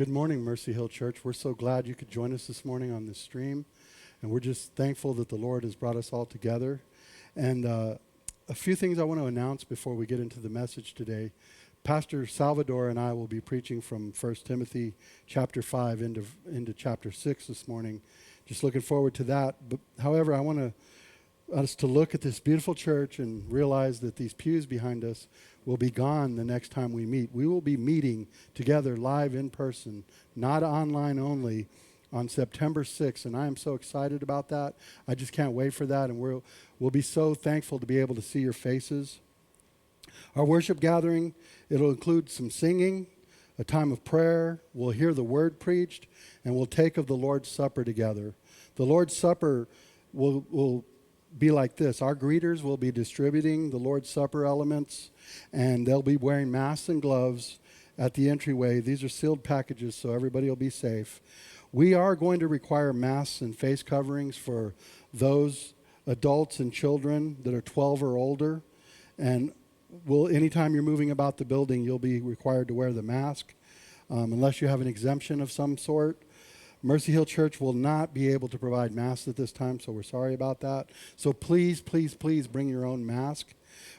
Good morning, Mercy Hill Church. We're so glad you could join us this morning on this stream. And we're just thankful that the Lord has brought us all together. And a few things I want to announce before we get into the message today. Pastor Salvador and I will be preaching from 1 Timothy chapter 5 into chapter 6 this morning. Just looking forward to that. But, however, I want us to look at this beautiful church and realize that these pews behind us will be gone the next time we meet. We will be meeting together live in person, not online only, on September 6th, and I am so excited about that. I just can't wait for that, and we'll be so thankful to be able to see your faces. Our worship gathering, it'll include some singing, a time of prayer, we'll hear the word preached, and we'll take of the Lord's Supper together. The Lord's Supper will be like this. Our greeters will be distributing the Lord's Supper elements, and they'll be wearing masks and gloves at the entryway. These are sealed packages, so everybody will be safe. We are going to require masks and face coverings for those adults and children that are 12 or older, and anytime you're moving about the building, you'll be required to wear the mask, unless you have an exemption of some sort. Mercy Hill Church will not be able to provide masks at this time, so we're sorry about that. So please, please, please bring your own mask.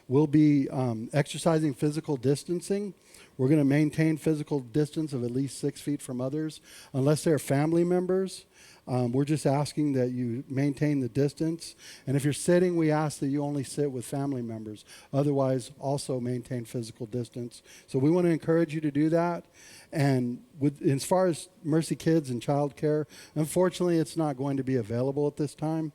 We'll be exercising physical distancing. We're going to maintain physical distance of at least 6 feet from others. Unless they're family members, we're just asking that you maintain the distance. And if you're sitting, we ask that you only sit with family members. Otherwise, also maintain physical distance. So we want to encourage you to do that. And as far as Mercy Kids and child care, unfortunately, it's not going to be available at this time.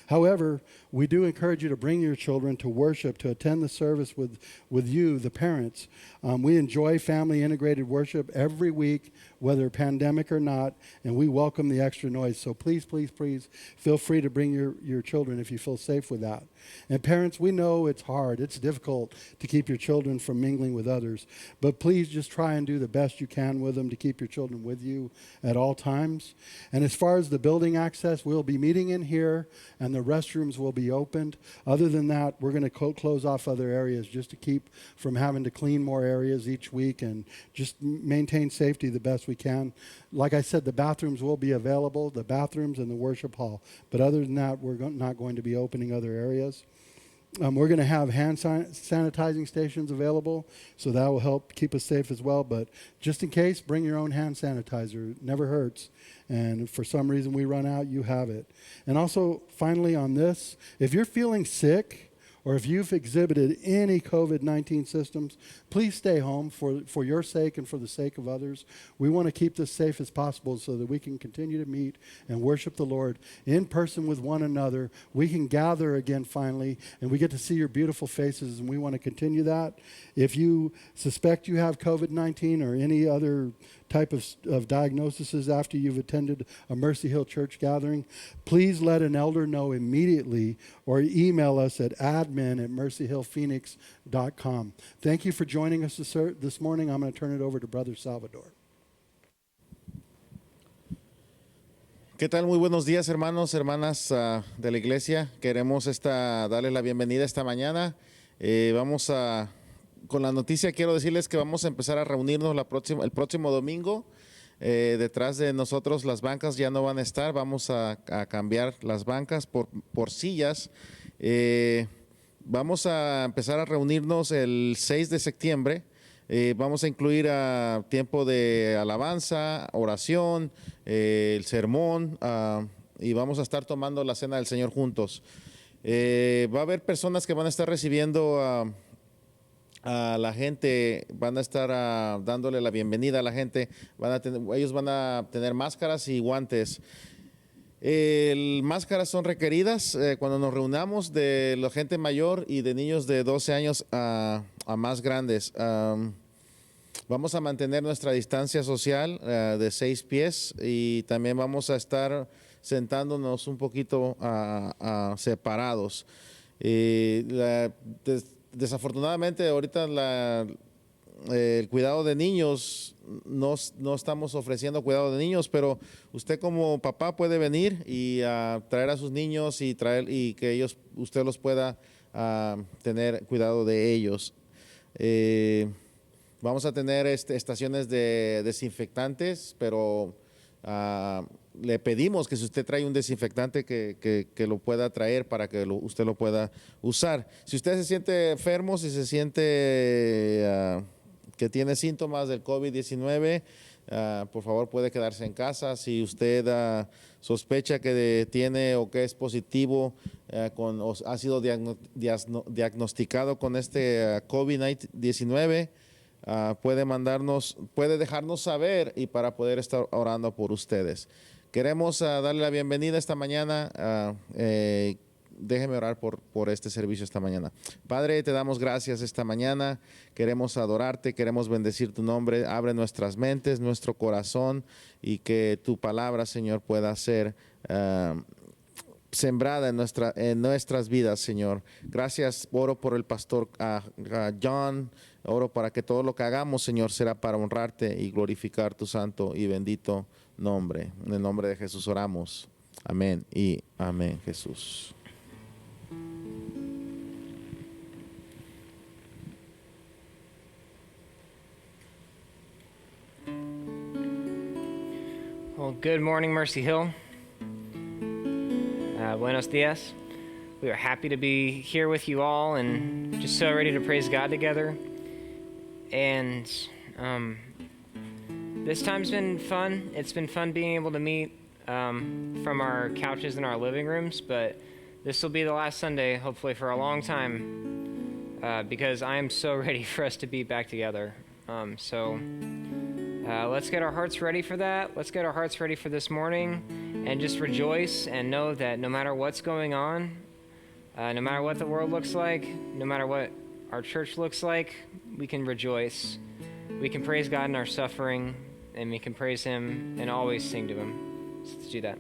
However, we do encourage you to bring your children to worship, to attend the service with you, the parents. We enjoy family integrated worship every week, whether pandemic or not, and we welcome the extra noise. So please, please, please feel free to bring your children if you feel safe with that. And parents, we know it's hard. It's difficult to keep your children from mingling with others, but please just try and do the best you can with them to keep your children with you at all times. And as far as the building access, we'll be meeting in here, and the restrooms will be opened. Other than that, we're going to close off other areas just to keep from having to clean more areas each week and just maintain safety the best we can. Like I said, the bathrooms will be available, the bathrooms and the worship hall. But other than that, we're not going to be opening other areas. We're going to have hand sanitizing stations available, so that will help keep us safe as well. But just in case, bring your own hand sanitizer. It never hurts. And if for some reason we run out, you have it. And also, finally on this, if you're feeling sick or if you've exhibited any COVID-19 symptoms, please stay home for your sake and for the sake of others. We want to keep this safe as possible so that we can continue to meet and worship the Lord in person with one another. We can gather again finally, and we get to see your beautiful faces, and we want to continue that. If you suspect you have COVID-19 or any other type of diagnoses after you've attended a Mercy Hill Church gathering, please let an elder know immediately or email us at admin@mercyhillphoenix.com. Thank you for joining us this morning. I'm going to turn it over to Brother Salvador. ¿Qué tal? Muy buenos días, hermanos, hermanas de la iglesia. Queremos darles la bienvenida esta mañana. Con la noticia quiero decirles que vamos a empezar a reunirnos el próximo domingo. Detrás de nosotros las bancas ya no van a estar. Vamos a cambiar las bancas por sillas. Vamos a empezar a reunirnos el 6 de septiembre. Vamos a incluir tiempo de alabanza, oración, el sermón, y vamos a estar tomando la cena del Señor juntos. Va a haber personas que van a estar recibiendo a la gente, van a estar dándole la bienvenida a la gente. Ellos van a tener máscaras y guantes. Máscaras son requeridas cuando nos reunamos, de la gente mayor y de niños de 12 años a más grandes. Vamos a mantener nuestra distancia social de 6 pies, y también vamos a estar sentándonos un poquito separados. Desafortunadamente ahorita el cuidado de niños, no estamos ofreciendo cuidado de niños, pero usted como papá puede venir y traer a sus niños y que usted los pueda tener cuidado de ellos. Vamos a tener estaciones de desinfectantes, pero le pedimos que si usted trae un desinfectante que lo pueda traer para que usted lo pueda usar. Si usted se siente enfermo, si se siente que tiene síntomas del COVID-19, por favor puede quedarse en casa. Si usted sospecha que tiene o que es positivo o ha sido diagnosticado con este COVID-19, puede dejarnos saber y para poder estar orando por ustedes. Queremos darle la bienvenida esta mañana. Déjeme orar por este servicio esta mañana. Padre, te damos gracias esta mañana. Queremos adorarte, queremos bendecir tu nombre. Abre nuestras mentes, nuestro corazón y que tu palabra, Señor, pueda ser sembrada en nuestras vidas, Señor. Gracias, oro por el pastor John. Oro para que todo lo que hagamos, Señor, será para honrarte y glorificar tu santo y bendito nombre. En el nombre de Jesús oramos. Amén y amén, Jesús. Well, good morning, Mercy Hill. Buenos dias. We are happy to be here with you all and just so ready to praise God together. And this time's been fun. It's been fun being able to meet from our couches in our living rooms, but this will be the last Sunday, hopefully for a long time, because I am so ready for us to be back together. Let's get our hearts ready for that. Let's get our hearts ready for this morning and just rejoice and know that no matter what's going on, no matter what the world looks like, no matter what our church looks like, we can rejoice. We can praise God in our suffering, and we can praise Him and always sing to Him. So let's do that.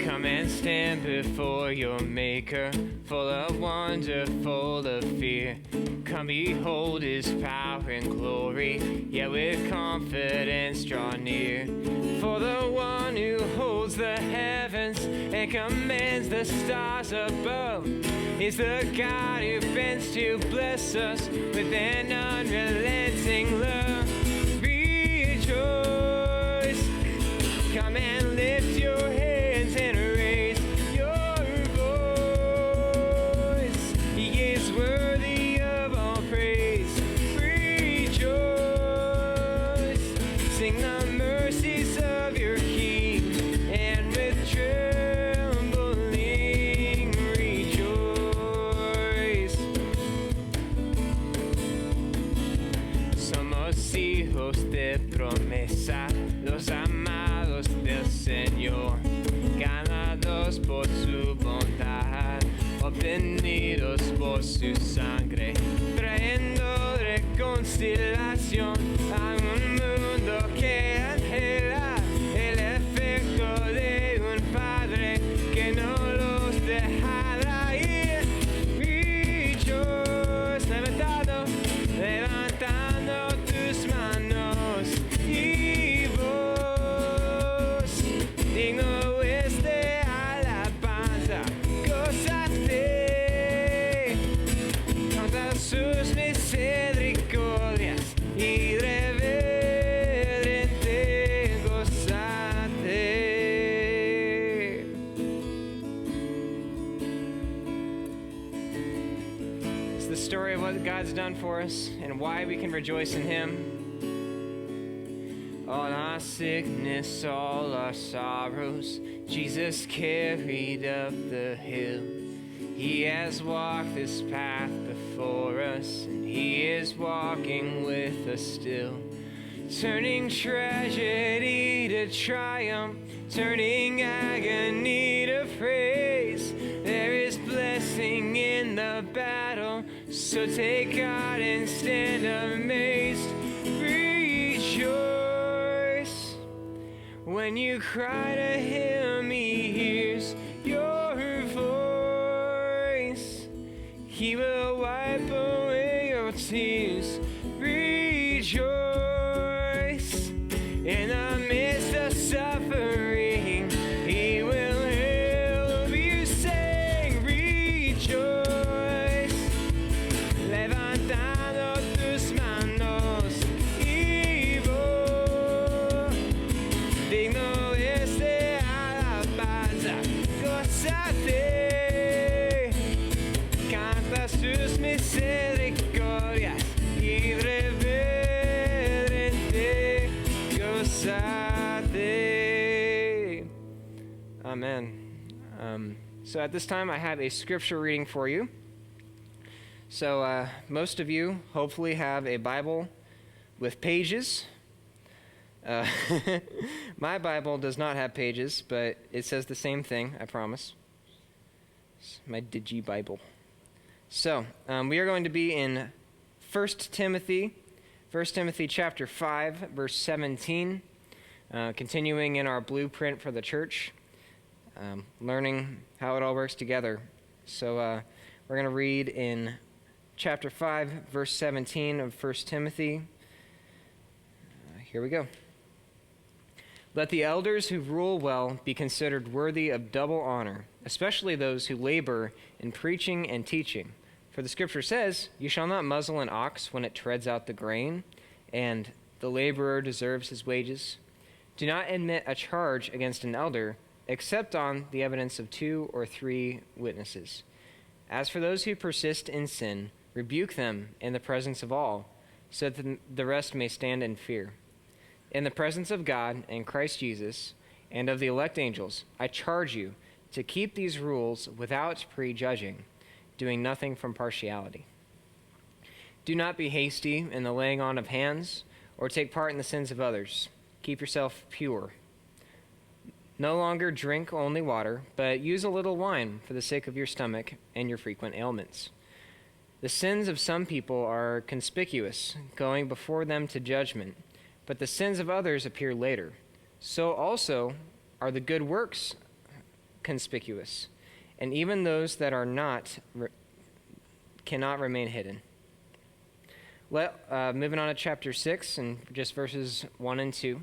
Come and stand before your Maker, full of wonder, full of fear. Come behold His power and glory, yet with confidence draw near. For the one who holds the heavens and commands the stars above is the God who bends to bless us with an unrelenting love. Rejoice, come and lift your hands and raise your voice. He is worthy of all praise. Rejoice, sing the mercies of your King, and with trembling rejoice. Somos hijos de promesa, los amados del Señor, ganados por su bondad, obtenidos por su sangre, trayendo reconciliación a un mundo que anhela el efecto de un Padre que no los dejará ir. Rejoice, levantando tus manos y voz, digno es de alabanza, gózate, canta sus misericordias y reverente gózate. It's the story of what God's done for us and why we can rejoice in Him. All our sickness, all our sorrows, Jesus carried up the hill. He has walked this path before us, and He is walking with us still. Turning tragedy to triumph, turning agony to praise. There is blessing in the battle, so take heart and stand amazed. Rejoice, when you cry to Him, He hears your voice. He will wipe away your tears. Rejoice, misericordias irreverente gozate. Amen. So at this time, I have a scripture reading for you. So most of you hopefully have a Bible with pages. My Bible does not have pages, but it says the same thing, I promise. It's my Digi Bible. So we are going to be in 1 Timothy chapter 5, verse 17, continuing in our blueprint for the church, learning how it all works together. So we're going to read in chapter 5, verse 17 of 1 Timothy. Here we go. Let the elders who rule well be considered worthy of double honor, especially those who labor in preaching and teaching. For the scripture says, "You shall not muzzle an ox when it treads out the grain, and the laborer deserves his wages. Do not admit a charge against an elder, except on the evidence of 2 or 3 witnesses. As for those who persist in sin, rebuke them in the presence of all, so that the rest may stand in fear. In the presence of God and Christ Jesus and of the elect angels, I charge you to keep these rules without prejudging, doing nothing from partiality. Do not be hasty in the laying on of hands or take part in the sins of others. Keep yourself pure. No longer drink only water, but use a little wine for the sake of your stomach and your frequent ailments. The sins of some people are conspicuous, going before them to judgment, but the sins of others appear later. So also are the good works conspicuous, and even those that are not cannot remain hidden. Moving on to chapter 6 and just verses 1 and 2.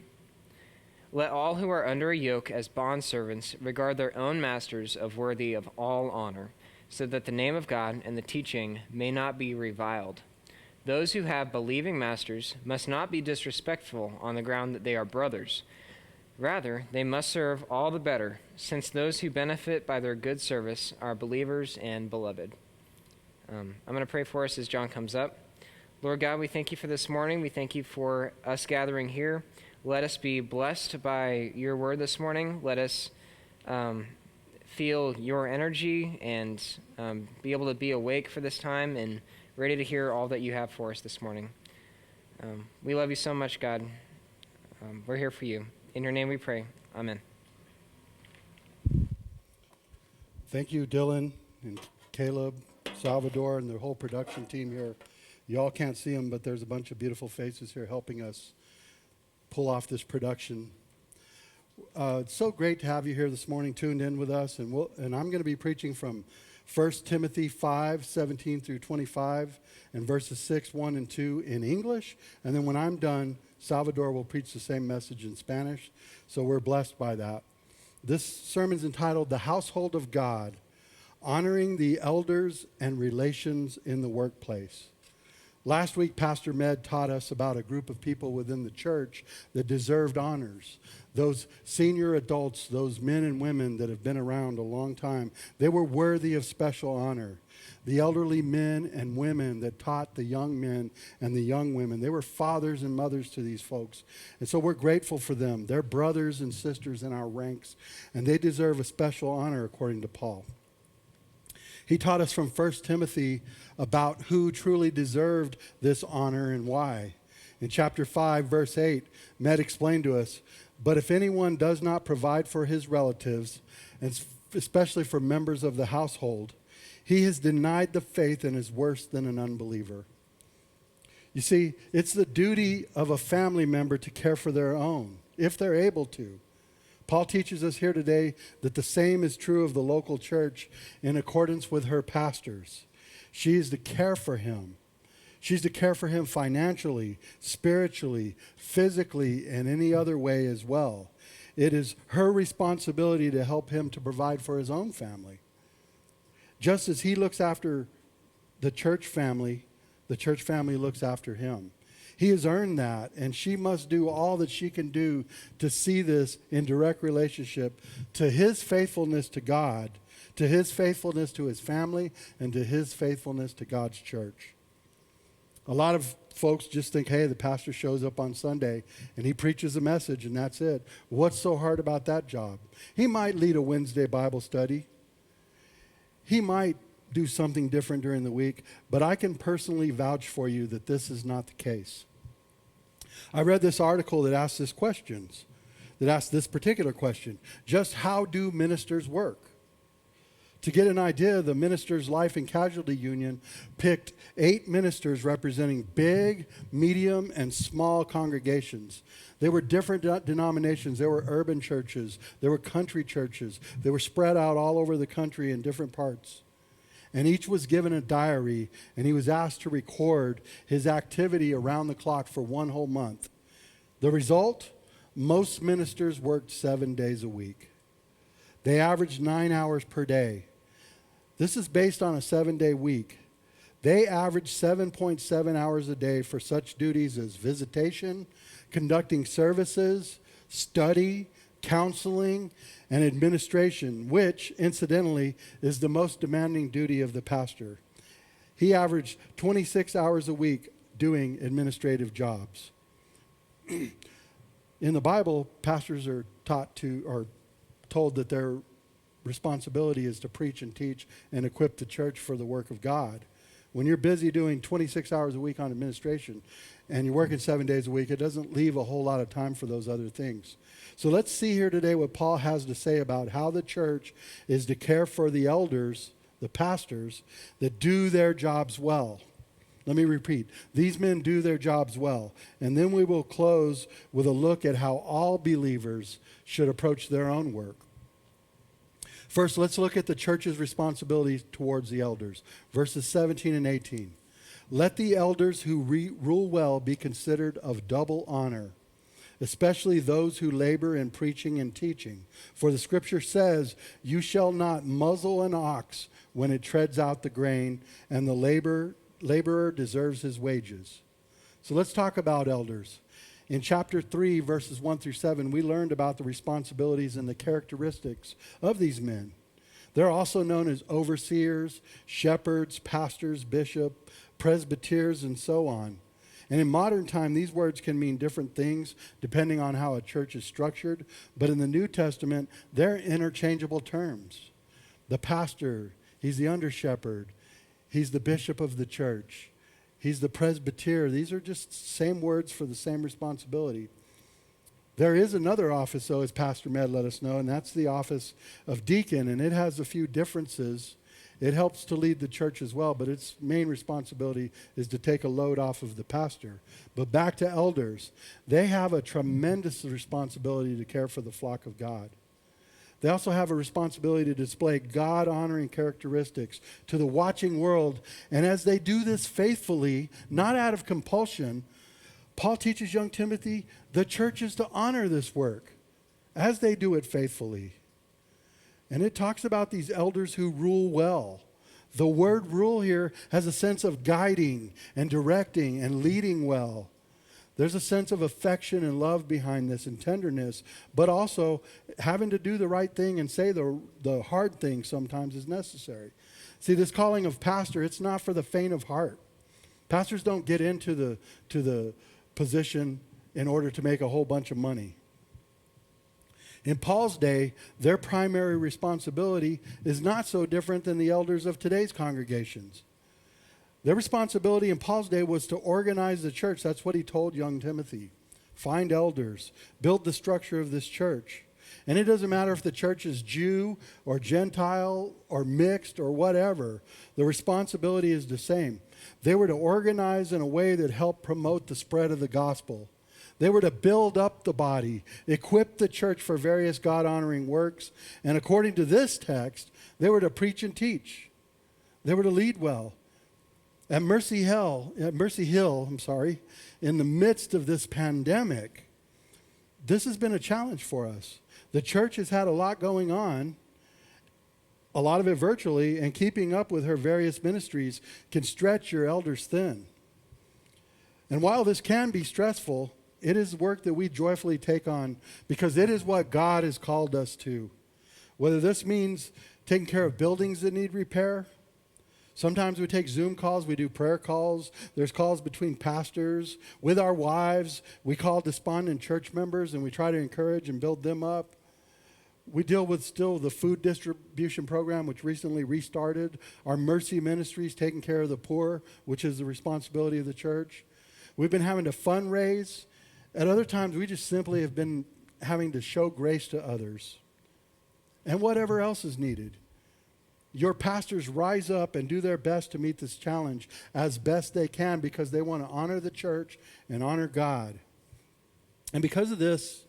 Let all who are under a yoke as bondservants regard their own masters as worthy of all honor, so that the name of God and the teaching may not be reviled. Those who have believing masters must not be disrespectful on the ground that they are brothers. Rather, they must serve all the better, since those who benefit by their good service are believers and beloved. I'm going to pray for us as John comes up. Lord God, we thank you for this morning. We thank you for us gathering here. Let us be blessed by your word this morning. Let us feel your energy and be able to be awake for this time and ready to hear all that you have for us this morning. We love you so much, God. We're here for you. In your name we pray. Amen. Thank you, Dylan and Caleb, Salvador, and the whole production team here. Y'all can't see them, but there's a bunch of beautiful faces here helping us pull off this production. It's so great to have you here this morning, tuned in with us, and I'm going to be preaching from 1 Timothy 5, 17 through 25, and verses 6, 1, and 2 in English. And then when I'm done, Salvador will preach the same message in Spanish. So we're blessed by that. This sermon's entitled, The Household of God, Honoring the Elders and Relations in the Workplace. Last week, Pastor Med taught us about a group of people within the church that deserved honors. Those senior adults, those men and women that have been around a long time, they were worthy of special honor. The elderly men and women that taught the young men and the young women, they were fathers and mothers to these folks. And so we're grateful for them. They're brothers and sisters in our ranks, and they deserve a special honor according to Paul. He taught us from 1 Timothy about who truly deserved this honor and why. In chapter 5, verse 8, Med explained to us, but if anyone does not provide for his relatives, and especially for members of the household, he has denied the faith and is worse than an unbeliever. You see, it's the duty of a family member to care for their own, if they're able to. Paul teaches us here today that the same is true of the local church in accordance with her pastors. She is to care for him. She's to care for him financially, spiritually, physically, and any other way as well. It is her responsibility to help him to provide for his own family. Just as he looks after the church family looks after him. He has earned that, and she must do all that she can do to see this in direct relationship to his faithfulness to God, to his faithfulness to his family, and to his faithfulness to God's church. A lot of folks just think, hey, the pastor shows up on Sunday and he preaches a message and that's it. What's so hard about that job? He might lead a Wednesday Bible study. He might do something different during the week, but I can personally vouch for you that this is not the case. I read this article that asked this particular question: just how do ministers work? To get an idea, the Ministers' Life and Casualty Union picked 8 ministers representing big, medium, and small congregations. They were different denominations. There were urban churches. There were country churches. They were spread out all over the country in different parts. And each was given a diary, and he was asked to record his activity around the clock for 1 whole month. The result? Most ministers worked 7 days a week. They averaged 9 hours per day. This is based on a 7-day week. They averaged 7.7 hours a day for such duties as visitation, conducting services, study, counseling, and administration, which, incidentally, is the most demanding duty of the pastor. He averaged 26 hours a week doing administrative jobs. In the Bible, pastors are told that their responsibility is to preach and teach and equip the church for the work of God. When you're busy doing 26 hours a week on administration and you're working 7 days a week, it doesn't leave a whole lot of time for those other things. So let's see here today what Paul has to say about how the church is to care for the elders, the pastors, that do their jobs well. Let me repeat. These men do their jobs well. And then we will close with a look at how all believers should approach their own work. First, let's look at the church's responsibility towards the elders. Verses 17 and 18. Let the elders who rule well be considered of double honor, especially those who labor in preaching and teaching. For the scripture says, you shall not muzzle an ox when it treads out the grain, and the laborer deserves his wages. So let's talk about elders. In chapter 3, verses 1 through 7, we learned about the responsibilities and the characteristics of these men. They're also known as overseers, shepherds, pastors, bishop, presbyters, and so on. And in modern time, these words can mean different things depending on how a church is structured. But in the New Testament, they're interchangeable terms. The pastor, he's the under shepherd. He's the bishop of the church. He's the presbyter. These are just same words for the same responsibility. There is another office, though, as Pastor Med let us know, and that's the office of deacon, and it has a few differences. It helps to lead the church as well, but its main responsibility is to take a load off of the pastor. But back to elders. They have a tremendous responsibility to care for the flock of God. They also have a responsibility to display God-honoring characteristics to the watching world. And as they do this faithfully, not out of compulsion, Paul teaches young Timothy the church is to honor this work as they do it faithfully. And it talks about these elders who rule well. The word rule here has a sense of guiding and directing and leading well. There's a sense of affection and love behind this and tenderness, but also having to do the right thing and say the hard thing sometimes is necessary. See, this calling of pastor, it's not for the faint of heart. Pastors don't get into the position in order to make a whole bunch of money. In Paul's day, their primary responsibility is not so different than the elders of today's congregations. Their responsibility in Paul's day was to organize the church. That's what he told young Timothy. Find elders. Build the structure of this church. And it doesn't matter if the church is Jew or Gentile or mixed or whatever. The responsibility is the same. They were to organize in a way that helped promote the spread of the gospel. They were to build up the body, equip the church for various God-honoring works. And according to this text, they were to preach and teach. They were to lead well. At Mercy Hill, in the midst of this pandemic, this has been a challenge for us. The church has had a lot going on, a lot of it virtually, and keeping up with her various ministries can stretch your elders thin. And while this can be stressful, it is work that we joyfully take on because it is what God has called us to. Whether this means taking care of buildings that need repair. Sometimes we take Zoom calls, we do prayer calls. There's calls between pastors, with our wives. We call despondent church members and we try to encourage and build them up. We deal with still the food distribution program, which recently restarted. Our mercy ministries taking care of the poor, which is the responsibility of the church. We've been having to fundraise. At other times, we just simply have been having to show grace to others. And whatever else is needed. Your pastors rise up and do their best to meet this challenge as best they can because they want to honor the church and honor God. And because of this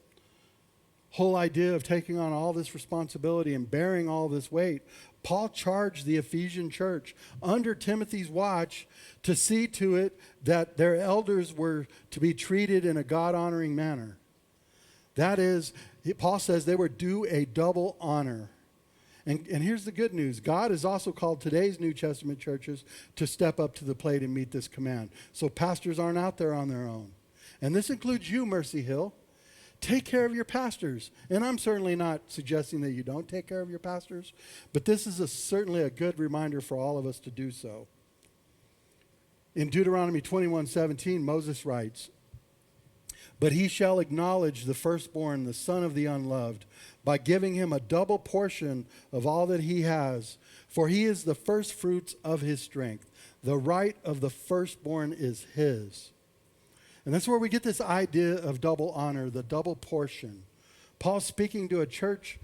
whole idea of taking on all this responsibility and bearing all this weight, Paul charged the Ephesian church under Timothy's watch to see to it that their elders were to be treated in a God-honoring manner. That is, Paul says they were due a double honor. And here's the good news. God has also called today's New Testament churches to step up to the plate and meet this command. So pastors aren't out there on their own. And this includes you, Mercy Hill. Take care of your pastors. And I'm certainly not suggesting that you don't take care of your pastors, but this is certainly a good reminder for all of us to do so. In Deuteronomy 21:17, Moses writes, "But he shall acknowledge the firstborn, the son of the unloved, by giving him a double portion of all that he has, for he is the firstfruits of his strength. The right of the firstborn is his." And that's where we get this idea of double honor, the double portion. Paul's speaking to a church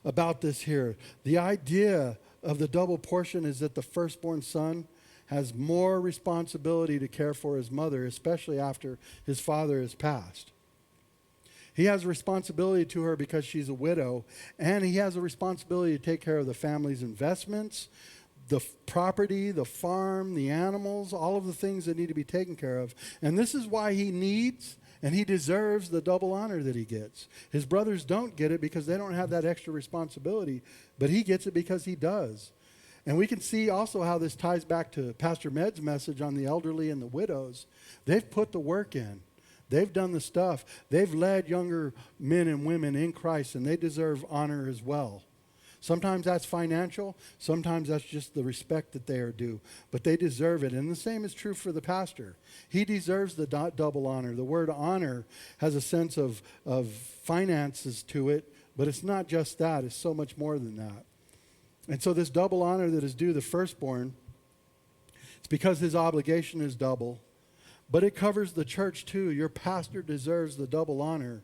about this here. The idea of the double portion is that the firstborn son has more responsibility to care for his mother, especially after his father has passed. He has a responsibility to her because she's a widow, and he has a responsibility to take care of the family's investments, the property, the farm, the animals, all of the things that need to be taken care of. And this is why he needs and he deserves the double honor that he gets. His brothers don't get it because they don't have that extra responsibility, but he gets it because he does. And we can see also how this ties back to Pastor Med's message on the elderly and the widows. They've put the work in. They've done the stuff. They've led younger men and women in Christ, and they deserve honor as well. Sometimes that's financial. Sometimes that's just the respect that they are due. But they deserve it. And the same is true for the pastor. He deserves the double honor. The word honor has a sense of finances to it, but it's not just that. It's so much more than that. And so this double honor that is due the firstborn, it's because his obligation is double. But it covers the church too. Your pastor deserves the double honor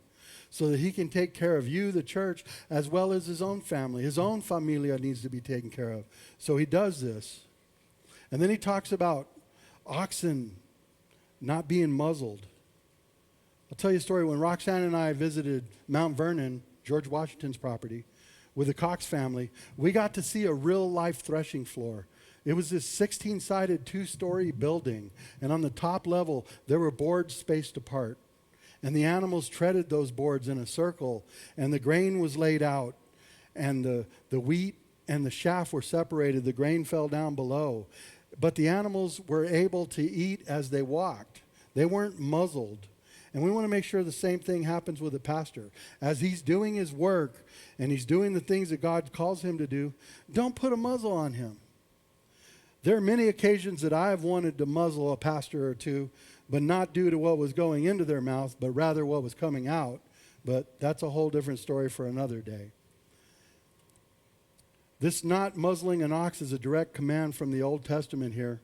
so that he can take care of you, the church, as well as his own family. His own familia needs to be taken care of. So he does this. And then he talks about oxen not being muzzled. I'll tell you a story. When Roxanne and I visited Mount Vernon, George Washington's property, with the Cox family, we got to see a real-life threshing floor. It was this 16-sided, 2-story building, and on the top level, there were boards spaced apart. And the animals treaded those boards in a circle, and the grain was laid out, and the wheat and the chaff were separated. The grain fell down below. But the animals were able to eat as they walked. They weren't muzzled. And we want to make sure the same thing happens with the pastor. As he's doing his work, and he's doing the things that God calls him to do, don't put a muzzle on him. There are many occasions that I have wanted to muzzle a pastor or two, but not due to what was going into their mouth, but rather what was coming out. But that's a whole different story for another day. This not muzzling an ox is a direct command from the Old Testament here.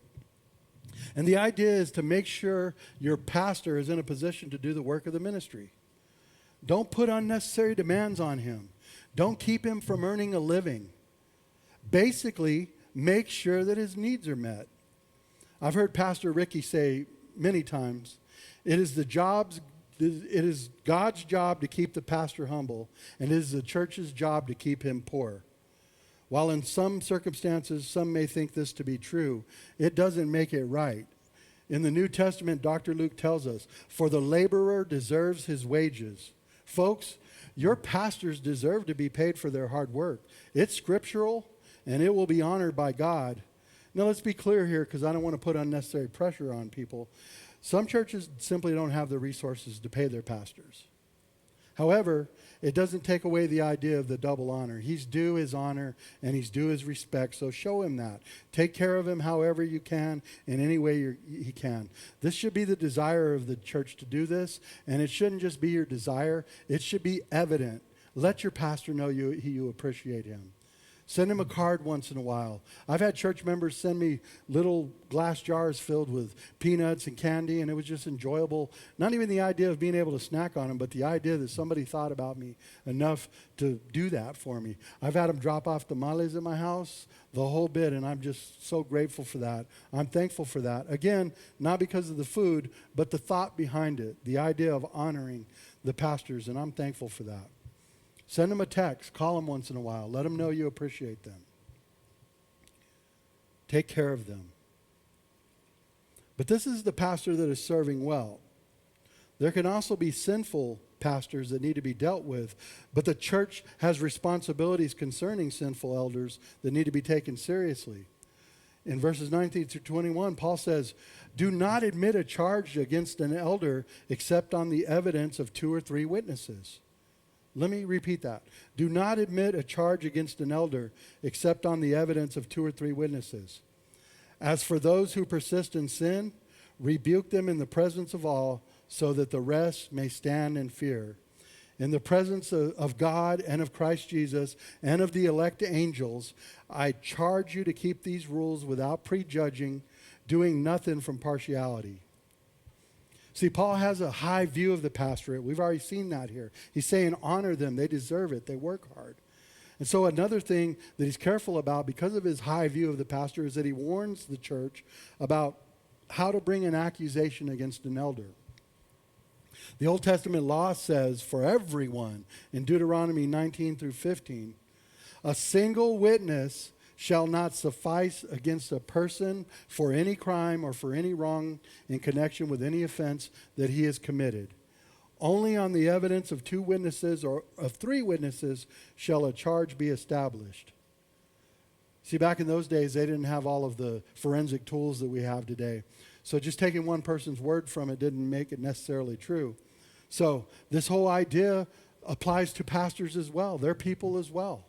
And the idea is to make sure your pastor is in a position to do the work of the ministry. Don't put unnecessary demands on him. Don't keep him from earning a living. Basically, make sure that his needs are met. I've heard Pastor Ricky say many times, it is God's job to keep the pastor humble, and it is the church's job to keep him poor. While in some circumstances, some may think this to be true, it doesn't make it right. In the New Testament, Dr. Luke tells us, for the laborer deserves his wages. Folks, your pastors deserve to be paid for their hard work. It's scriptural, and it will be honored by God. Now, let's be clear here, because I don't want to put unnecessary pressure on people. Some churches simply don't have the resources to pay their pastors. However, it doesn't take away the idea of the double honor. He's due his honor and he's due his respect, so show him that. Take care of him however you can, in any way he can. This should be the desire of the church to do this, and it shouldn't just be your desire. It should be evident. Let your pastor know you appreciate him. Send him a card once in a while. I've had church members send me little glass jars filled with peanuts and candy, and it was just enjoyable. Not even the idea of being able to snack on them, but the idea that somebody thought about me enough to do that for me. I've had them drop off tamales at my house, the whole bit, and I'm just so grateful for that. I'm thankful for that. Again, not because of the food, but the thought behind it, the idea of honoring the pastors, and I'm thankful for that. Send them a text. Call them once in a while. Let them know you appreciate them. Take care of them. But this is the pastor that is serving well. There can also be sinful pastors that need to be dealt with, but the church has responsibilities concerning sinful elders that need to be taken seriously. In verses 19 through 21, Paul says, "Do not admit a charge against an elder except on the evidence of 2 or 3 witnesses." Let me repeat that. Do not admit a charge against an elder except on the evidence of 2 or 3 witnesses. As for those who persist in sin, rebuke them in the presence of all, so that the rest may stand in fear. In the presence of God and of Christ Jesus and of the elect angels, I charge you to keep these rules without prejudging, doing nothing from partiality. See, Paul has a high view of the pastorate. We've already seen that here. He's saying honor them. They deserve it. They work hard. And so another thing that he's careful about because of his high view of the pastor is that he warns the church about how to bring an accusation against an elder. The Old Testament law says for everyone in Deuteronomy 19 through 15, a single witness shall not suffice against a person for any crime or for any wrong in connection with any offense that he has committed. Only on the evidence of 2 witnesses or of 3 witnesses shall a charge be established. See, back in those days, they didn't have all of the forensic tools that we have today. So just taking one person's word from it didn't make it necessarily true. So this whole idea applies to pastors as well. They're people as well.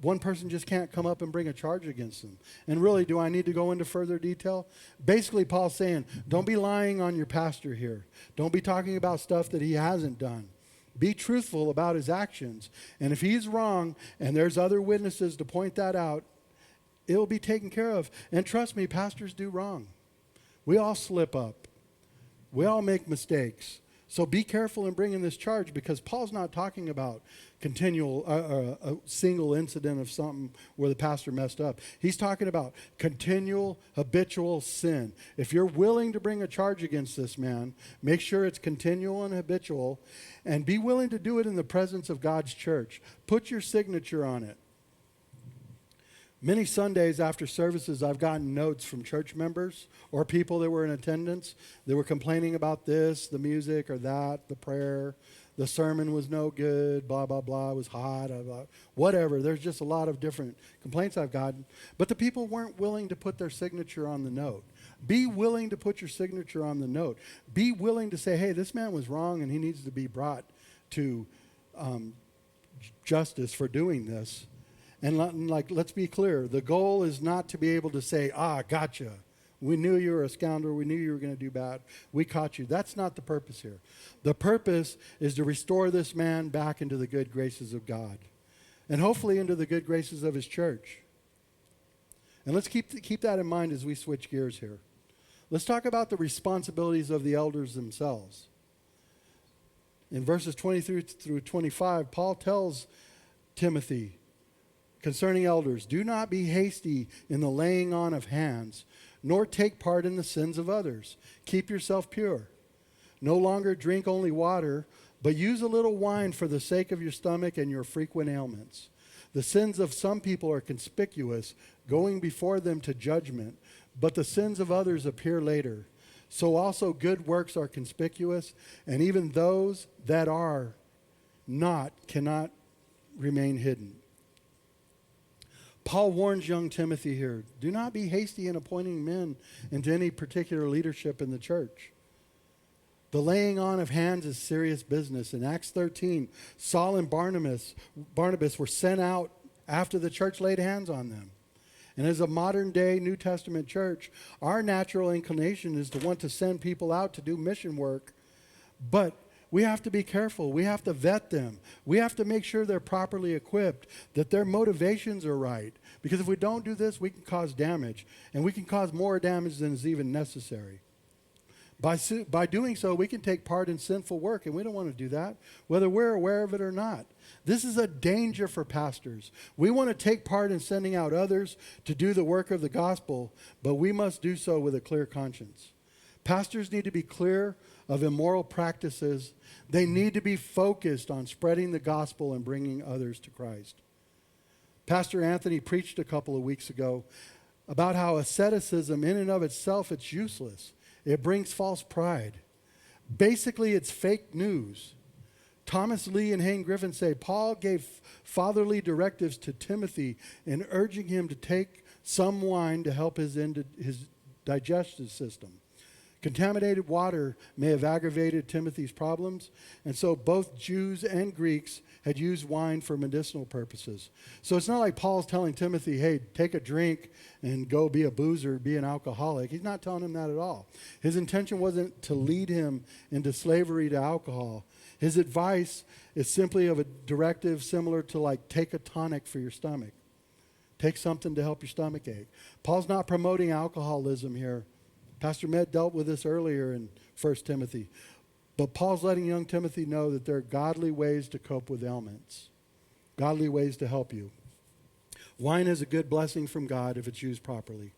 One person just can't come up and bring a charge against them. And really, do I need to go into further detail? Basically, Paul's saying, don't be lying on your pastor here. Don't be talking about stuff that he hasn't done. Be truthful about his actions. And if he's wrong and there's other witnesses to point that out, it'll be taken care of. And trust me, pastors do wrong. We all slip up. We all make mistakes. So be careful in bringing this charge, because Paul's not talking about continual, a single incident of something where the pastor messed up. He's talking about continual, habitual sin. If you're willing to bring a charge against this man, make sure it's continual and habitual, and be willing to do it in the presence of God's church. Put your signature on it. Many Sundays after services, I've gotten notes from church members or people that were in attendance that were complaining about this, the music or that, the prayer, the sermon was no good, blah, blah, blah, it was hot, whatever. There's just a lot of different complaints I've gotten. But the people weren't willing to put their signature on the note. Be willing to put your signature on the note. Be willing to say, hey, this man was wrong and he needs to be brought to justice for doing this. And let's be clear, the goal is not to be able to say, gotcha. We knew you were a scoundrel. We knew you were going to do bad. We caught you. That's not the purpose here. The purpose is to restore this man back into the good graces of God, and hopefully into the good graces of his church. And let's keep that in mind as we switch gears here. Let's talk about the responsibilities of the elders themselves. In verses 23 through 25, Paul tells Timothy, concerning elders, do not be hasty in the laying on of hands, nor take part in the sins of others. Keep yourself pure. No longer drink only water, but use a little wine for the sake of your stomach and your frequent ailments. The sins of some people are conspicuous, going before them to judgment, but the sins of others appear later. So also good works are conspicuous, and even those that are not cannot remain hidden. Paul warns young Timothy here, do not be hasty in appointing men into any particular leadership in the church. The laying on of hands is serious business. In Acts 13, Saul and Barnabas were sent out after the church laid hands on them. And as a modern day New Testament church, our natural inclination is to want to send people out to do mission work, but we have to be careful. We have to vet them. We have to make sure they're properly equipped, that their motivations are right. Because if we don't do this, we can cause damage, and we can cause more damage than is even necessary. By doing so, we can take part in sinful work, and we don't want to do that, whether we're aware of it or not. This is a danger for pastors. We want to take part in sending out others to do the work of the gospel, but we must do so with a clear conscience. Pastors need to be clear of immoral practices. They need to be focused on spreading the gospel and bringing others to Christ. Pastor Anthony preached a couple of weeks ago about how asceticism in and of itself, it's useless. It brings false pride. Basically, it's fake news. Thomas Lee and Hayne Griffin say Paul gave fatherly directives to Timothy in urging him to take some wine to help his digestive system. Contaminated water may have aggravated Timothy's problems, and so both Jews and Greeks had used wine for medicinal purposes. So it's not like Paul's telling Timothy, hey, take a drink and go be a boozer, be an alcoholic. He's not telling him that at all. His intention wasn't to lead him into slavery to alcohol. His advice is simply of a directive similar to like take a tonic for your stomach. Take something to help your stomach ache. Paul's not promoting alcoholism here. Pastor Matt dealt with this earlier in 1 Timothy. But Paul's letting young Timothy know that there are godly ways to cope with ailments, godly ways to help you. Wine is a good blessing from God if it's used properly.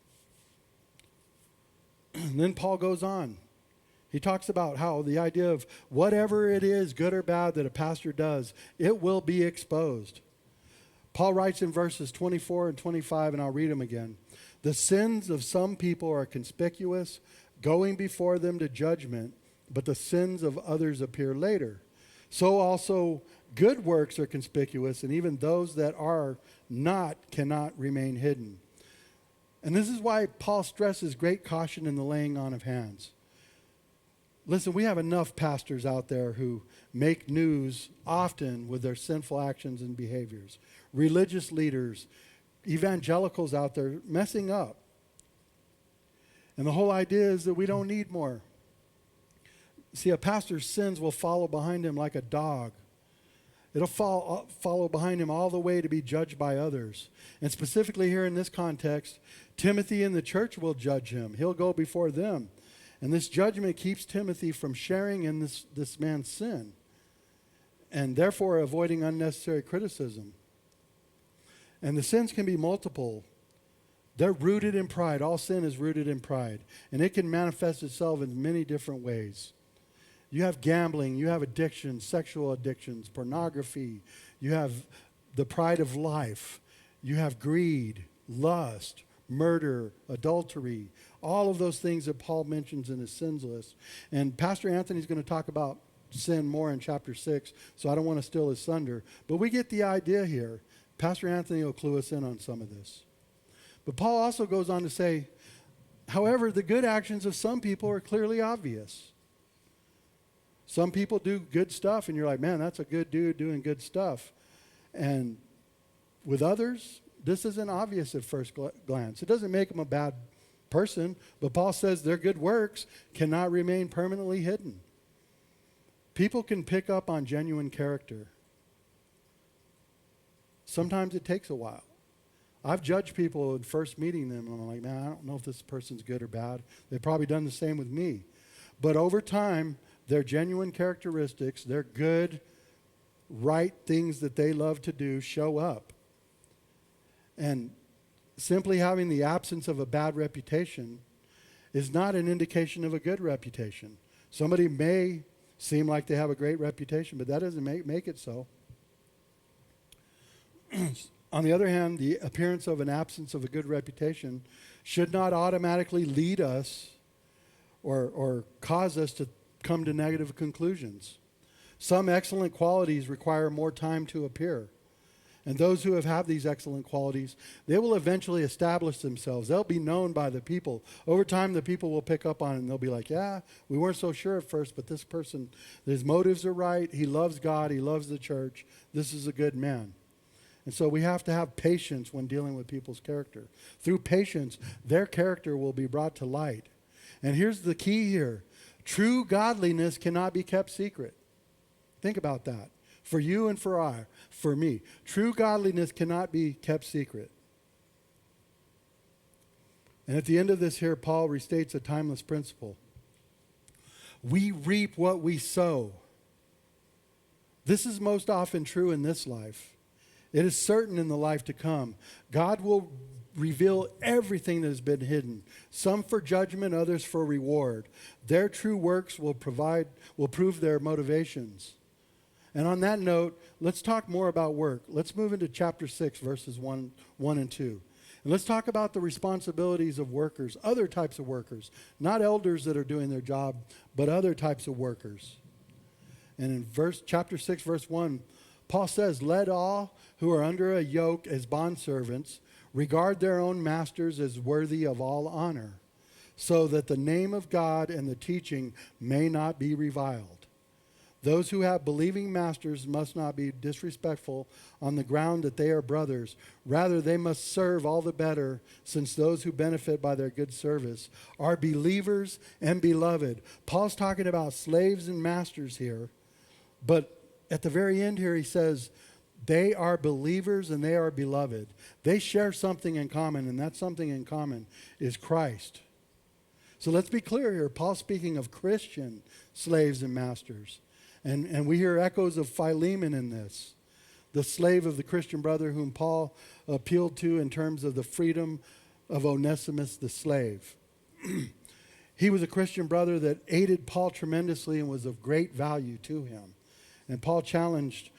And then Paul goes on. He talks about how the idea of whatever it is, good or bad, that a pastor does, it will be exposed. Paul writes in verses 24 and 25, and I'll read them again. The sins of some people are conspicuous, going before them to judgment, but the sins of others appear later. So also good works are conspicuous, and even those that are not cannot remain hidden. And this is why Paul stresses great caution in the laying on of hands. Listen, we have enough pastors out there who make news often with their sinful actions and behaviors. Religious leaders, evangelicals out there messing up. And the whole idea is that we don't need more. See, a pastor's sins will follow behind him like a dog. It'll follow behind him all the way to be judged by others. And specifically here in this context, Timothy and the church will judge him. He'll go before them. And this judgment keeps Timothy from sharing in this man's sin and therefore avoiding unnecessary criticism. And the sins can be multiple. They're rooted in pride. All sin is rooted in pride. And it can manifest itself in many different ways. You have gambling, you have addictions, sexual addictions, pornography. You have the pride of life. You have greed, lust, murder, adultery, all of those things that Paul mentions in his sins list. And Pastor Anthony's going to talk about sin more in chapter 6, so I don't want to steal his thunder. But we get the idea here. Pastor Anthony will clue us in on some of this. But Paul also goes on to say, however, the good actions of some people are clearly obvious. Some people do good stuff, and you're like, man, that's a good dude doing good stuff. And with others, this isn't obvious at first glance. It doesn't make them a bad person, but Paul says their good works cannot remain permanently hidden. People can pick up on genuine character. Sometimes it takes a while. I've judged people in first meeting them, and I'm like, man, I don't know if this person's good or bad. They've probably done the same with me. But over time, their genuine characteristics, their good, right things that they love to do show up. And simply having the absence of a bad reputation is not an indication of a good reputation. Somebody may seem like they have a great reputation, but that doesn't make it so. On the other hand, the appearance of an absence of a good reputation should not automatically lead us or cause us to come to negative conclusions. Some excellent qualities require more time to appear. And those who have these excellent qualities, they will eventually establish themselves. They'll be known by the people. Over time, the people will pick up on it, and they'll be like, yeah, we weren't so sure at first, but this person, his motives are right. He loves God. He loves the church. This is a good man. And so we have to have patience when dealing with people's character. Through patience, their character will be brought to light. And here's the key here. True godliness cannot be kept secret. Think about that. For you and for me. True godliness cannot be kept secret. And at the end of this here, Paul restates a timeless principle. We reap what we sow. This is most often true in this life. It is certain in the life to come. God will reveal everything that has been hidden, some for judgment, others for reward. Their true works will prove their motivations. And on that note, let's talk more about work. Let's move into chapter 6, verses 1 and 2. And let's talk about the responsibilities of workers, other types of workers, not elders that are doing their job, but other types of workers. And in chapter 6, verse 1, Paul says, let all who are under a yoke as bondservants regard their own masters as worthy of all honor, so that the name of God and the teaching may not be reviled. Those who have believing masters must not be disrespectful on the ground that they are brothers. Rather, they must serve all the better, since those who benefit by their good service are believers and beloved. Paul's talking about slaves and masters here, but at the very end here he says, they are believers and they are beloved. They share something in common, and that something in common is Christ. So let's be clear here. Paul's speaking of Christian slaves and masters. And we hear echoes of Philemon in this, the slave of the Christian brother whom Paul appealed to in terms of the freedom of Onesimus the slave. He was a Christian brother that aided Paul tremendously and was of great value to him. And Paul challenged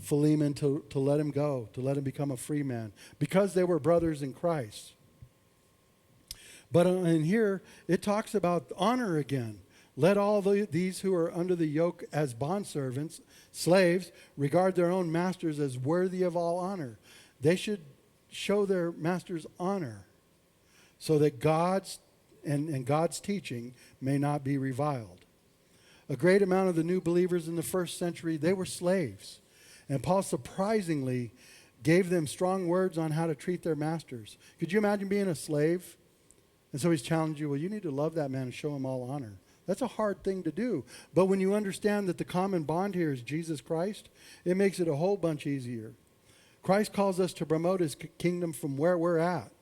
Philemon to let him go, to let him become a free man, because they were brothers in Christ. But in here, it talks about honor again. Let all these who are under the yoke as bondservants, slaves, regard their own masters as worthy of all honor. They should show their masters honor so that God's teaching may not be reviled. A great amount of the new believers in the first century, they were slaves. And Paul surprisingly gave them strong words on how to treat their masters. Could you imagine being a slave? And so he's challenged you, well, you need to love that man and show him all honor. That's a hard thing to do. But when you understand that the common bond here is Jesus Christ, it makes it a whole bunch easier. Christ calls us to promote his kingdom from where we're at.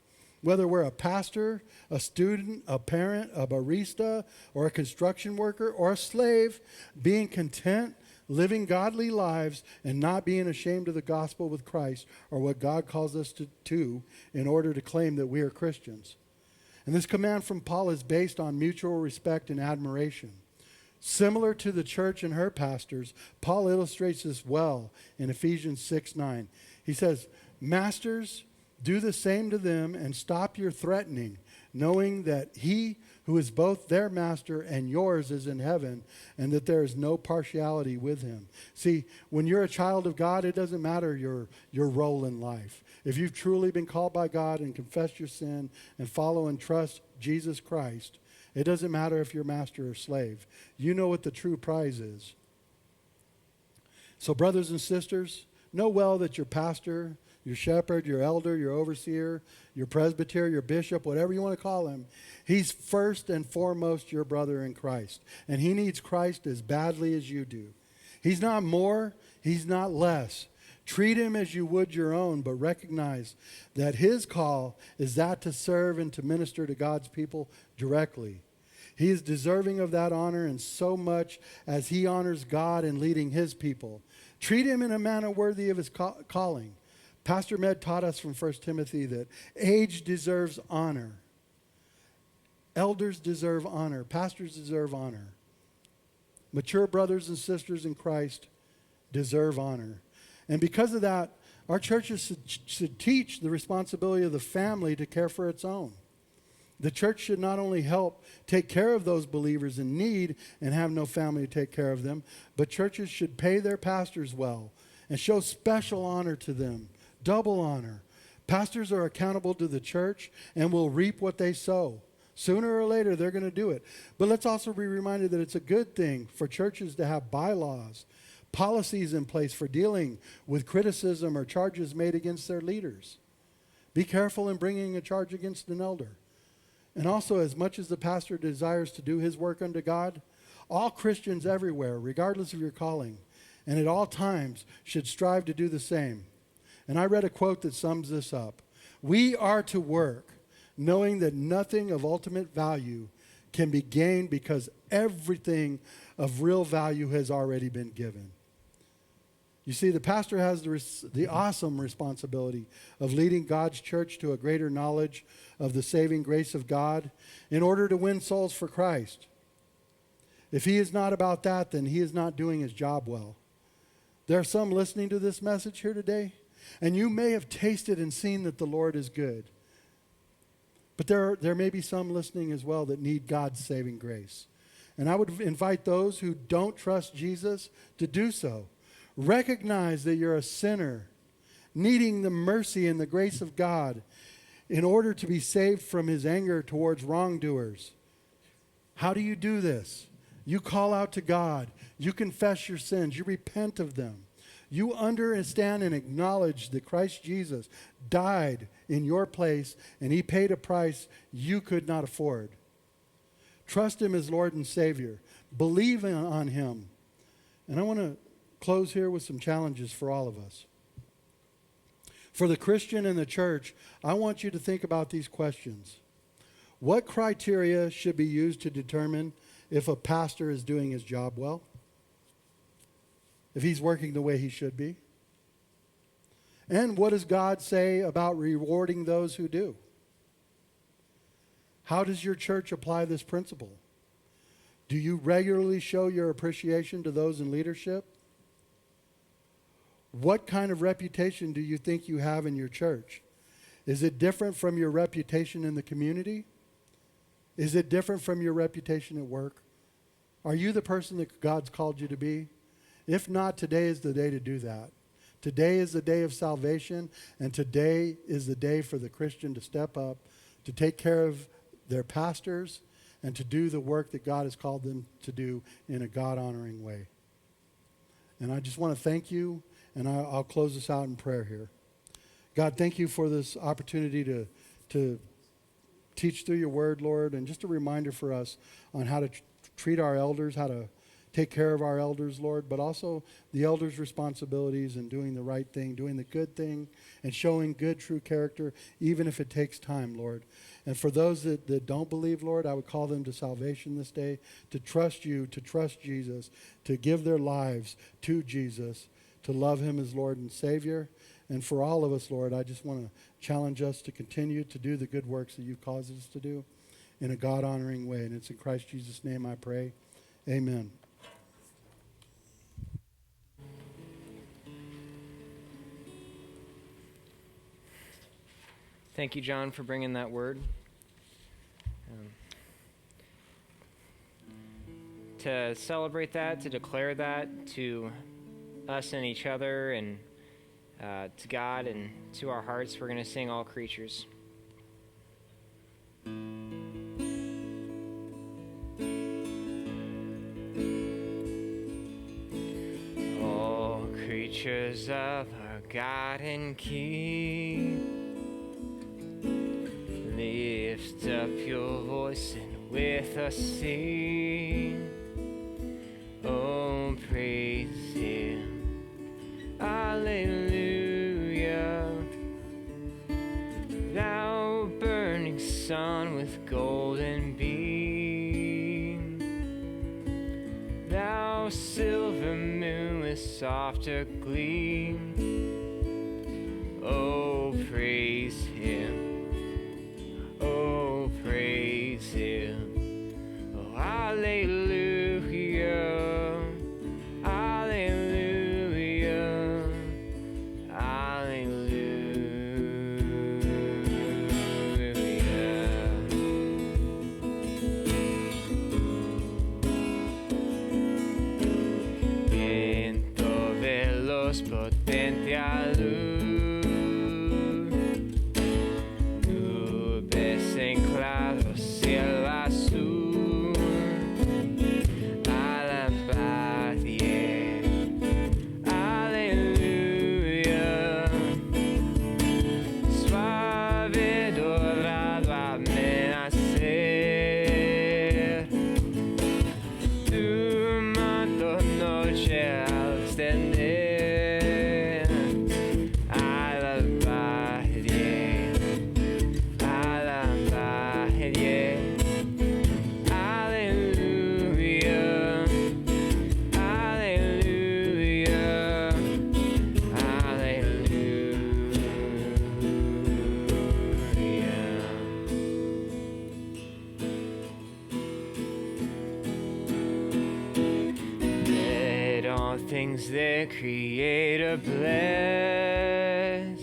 Whether we're a pastor, a student, a parent, a barista, or a construction worker, or a slave, being content, living godly lives, and not being ashamed of the gospel with Christ are what God calls us to in order to claim that we are Christians. And this command from Paul is based on mutual respect and admiration. Similar to the church and her pastors, Paul illustrates this well in Ephesians 6:9. He says, masters, do the same to them and stop your threatening, knowing that he who is both their master and yours is in heaven, and that there is no partiality with him. See, when you're a child of God, it doesn't matter your role in life. If you've truly been called by God and confessed your sin and follow and trust Jesus Christ, it doesn't matter if you're master or slave. You know what the true prize is. So brothers and sisters, know well that your pastor, your shepherd, your elder, your overseer, your presbyter, your bishop, whatever you want to call him, he's first and foremost your brother in Christ. And he needs Christ as badly as you do. He's not more, he's not less. Treat him as you would your own, but recognize that his call is that to serve and to minister to God's people directly. He is deserving of that honor in so much as he honors God in leading his people. Treat him in a manner worthy of his calling. Pastor Med taught us from 1 Timothy that age deserves honor. Elders deserve honor. Pastors deserve honor. Mature brothers and sisters in Christ deserve honor. And because of that, our churches should teach the responsibility of the family to care for its own. The church should not only help take care of those believers in need and have no family to take care of them, but churches should pay their pastors well and show special honor to them double honor. Pastors are accountable to the church and will reap what they sow. Sooner or later, they're going to do it. But let's also be reminded that it's a good thing for churches to have bylaws, policies in place for dealing with criticism or charges made against their leaders. Be careful in bringing a charge against an elder. And also, as much as the pastor desires to do his work unto God, all Christians everywhere, regardless of your calling, and at all times, should strive to do the same. And I read a quote that sums this up. We are to work, knowing that nothing of ultimate value can be gained because everything of real value has already been given. You see, the pastor has the awesome responsibility of leading God's church to a greater knowledge of the saving grace of God in order to win souls for Christ. If he is not about that, then he is not doing his job well. There are some listening to this message here today, and you may have tasted and seen that the Lord is good. But there may be some listening as well that need God's saving grace. And I would invite those who don't trust Jesus to do so. Recognize that you're a sinner, needing the mercy and the grace of God in order to be saved from his anger towards wrongdoers. How do you do this? You call out to God. You confess your sins. You repent of them. You understand and acknowledge that Christ Jesus died in your place and he paid a price you could not afford. Trust him as Lord and Savior. Believe on him. And I want to close here with some challenges for all of us. For the Christian and the church, I want you to think about these questions. What criteria should be used to determine if a pastor is doing his job well? If he's working the way he should be? And what does God say about rewarding those who do? How does your church apply this principle? Do you regularly show your appreciation to those in leadership? What kind of reputation do you think you have in your church? Is it different from your reputation in the community? Is it different from your reputation at work? Are you the person that God's called you to be? If not, today is the day to do that. Today is the day of salvation, and today is the day for the Christian to step up, to take care of their pastors, and to do the work that God has called them to do in a God-honoring way. And I just want to thank you, and I'll close this out in prayer here. God, thank you for this opportunity to teach through your word, Lord, and just a reminder for us on how to treat our elders, how to take care of our elders, Lord, but also the elders' responsibilities and doing the right thing, doing the good thing, and showing good, true character, even if it takes time, Lord. And for those that don't believe, Lord, I would call them to salvation this day, to trust you, to trust Jesus, to give their lives to Jesus, to love him as Lord and Savior. And for all of us, Lord, I just want to challenge us to continue to do the good works that you've caused us to do in a God-honoring way. And it's in Christ Jesus' name I pray. Amen. Thank you, John, for bringing that word. To celebrate that, to declare that to us and each other, and to God and to our hearts, we're going to sing All Creatures. All creatures of our God and King, lift up your voice and with us sing. Oh, praise him. Alleluia. Thou burning sun with golden beam, thou silver moon with softer gleam. Oh, praise him. Oh, praise him. Oh, hallelujah. Hallelujah. Hallelujah. Viento veloz, potente a luz, things the Creator bless,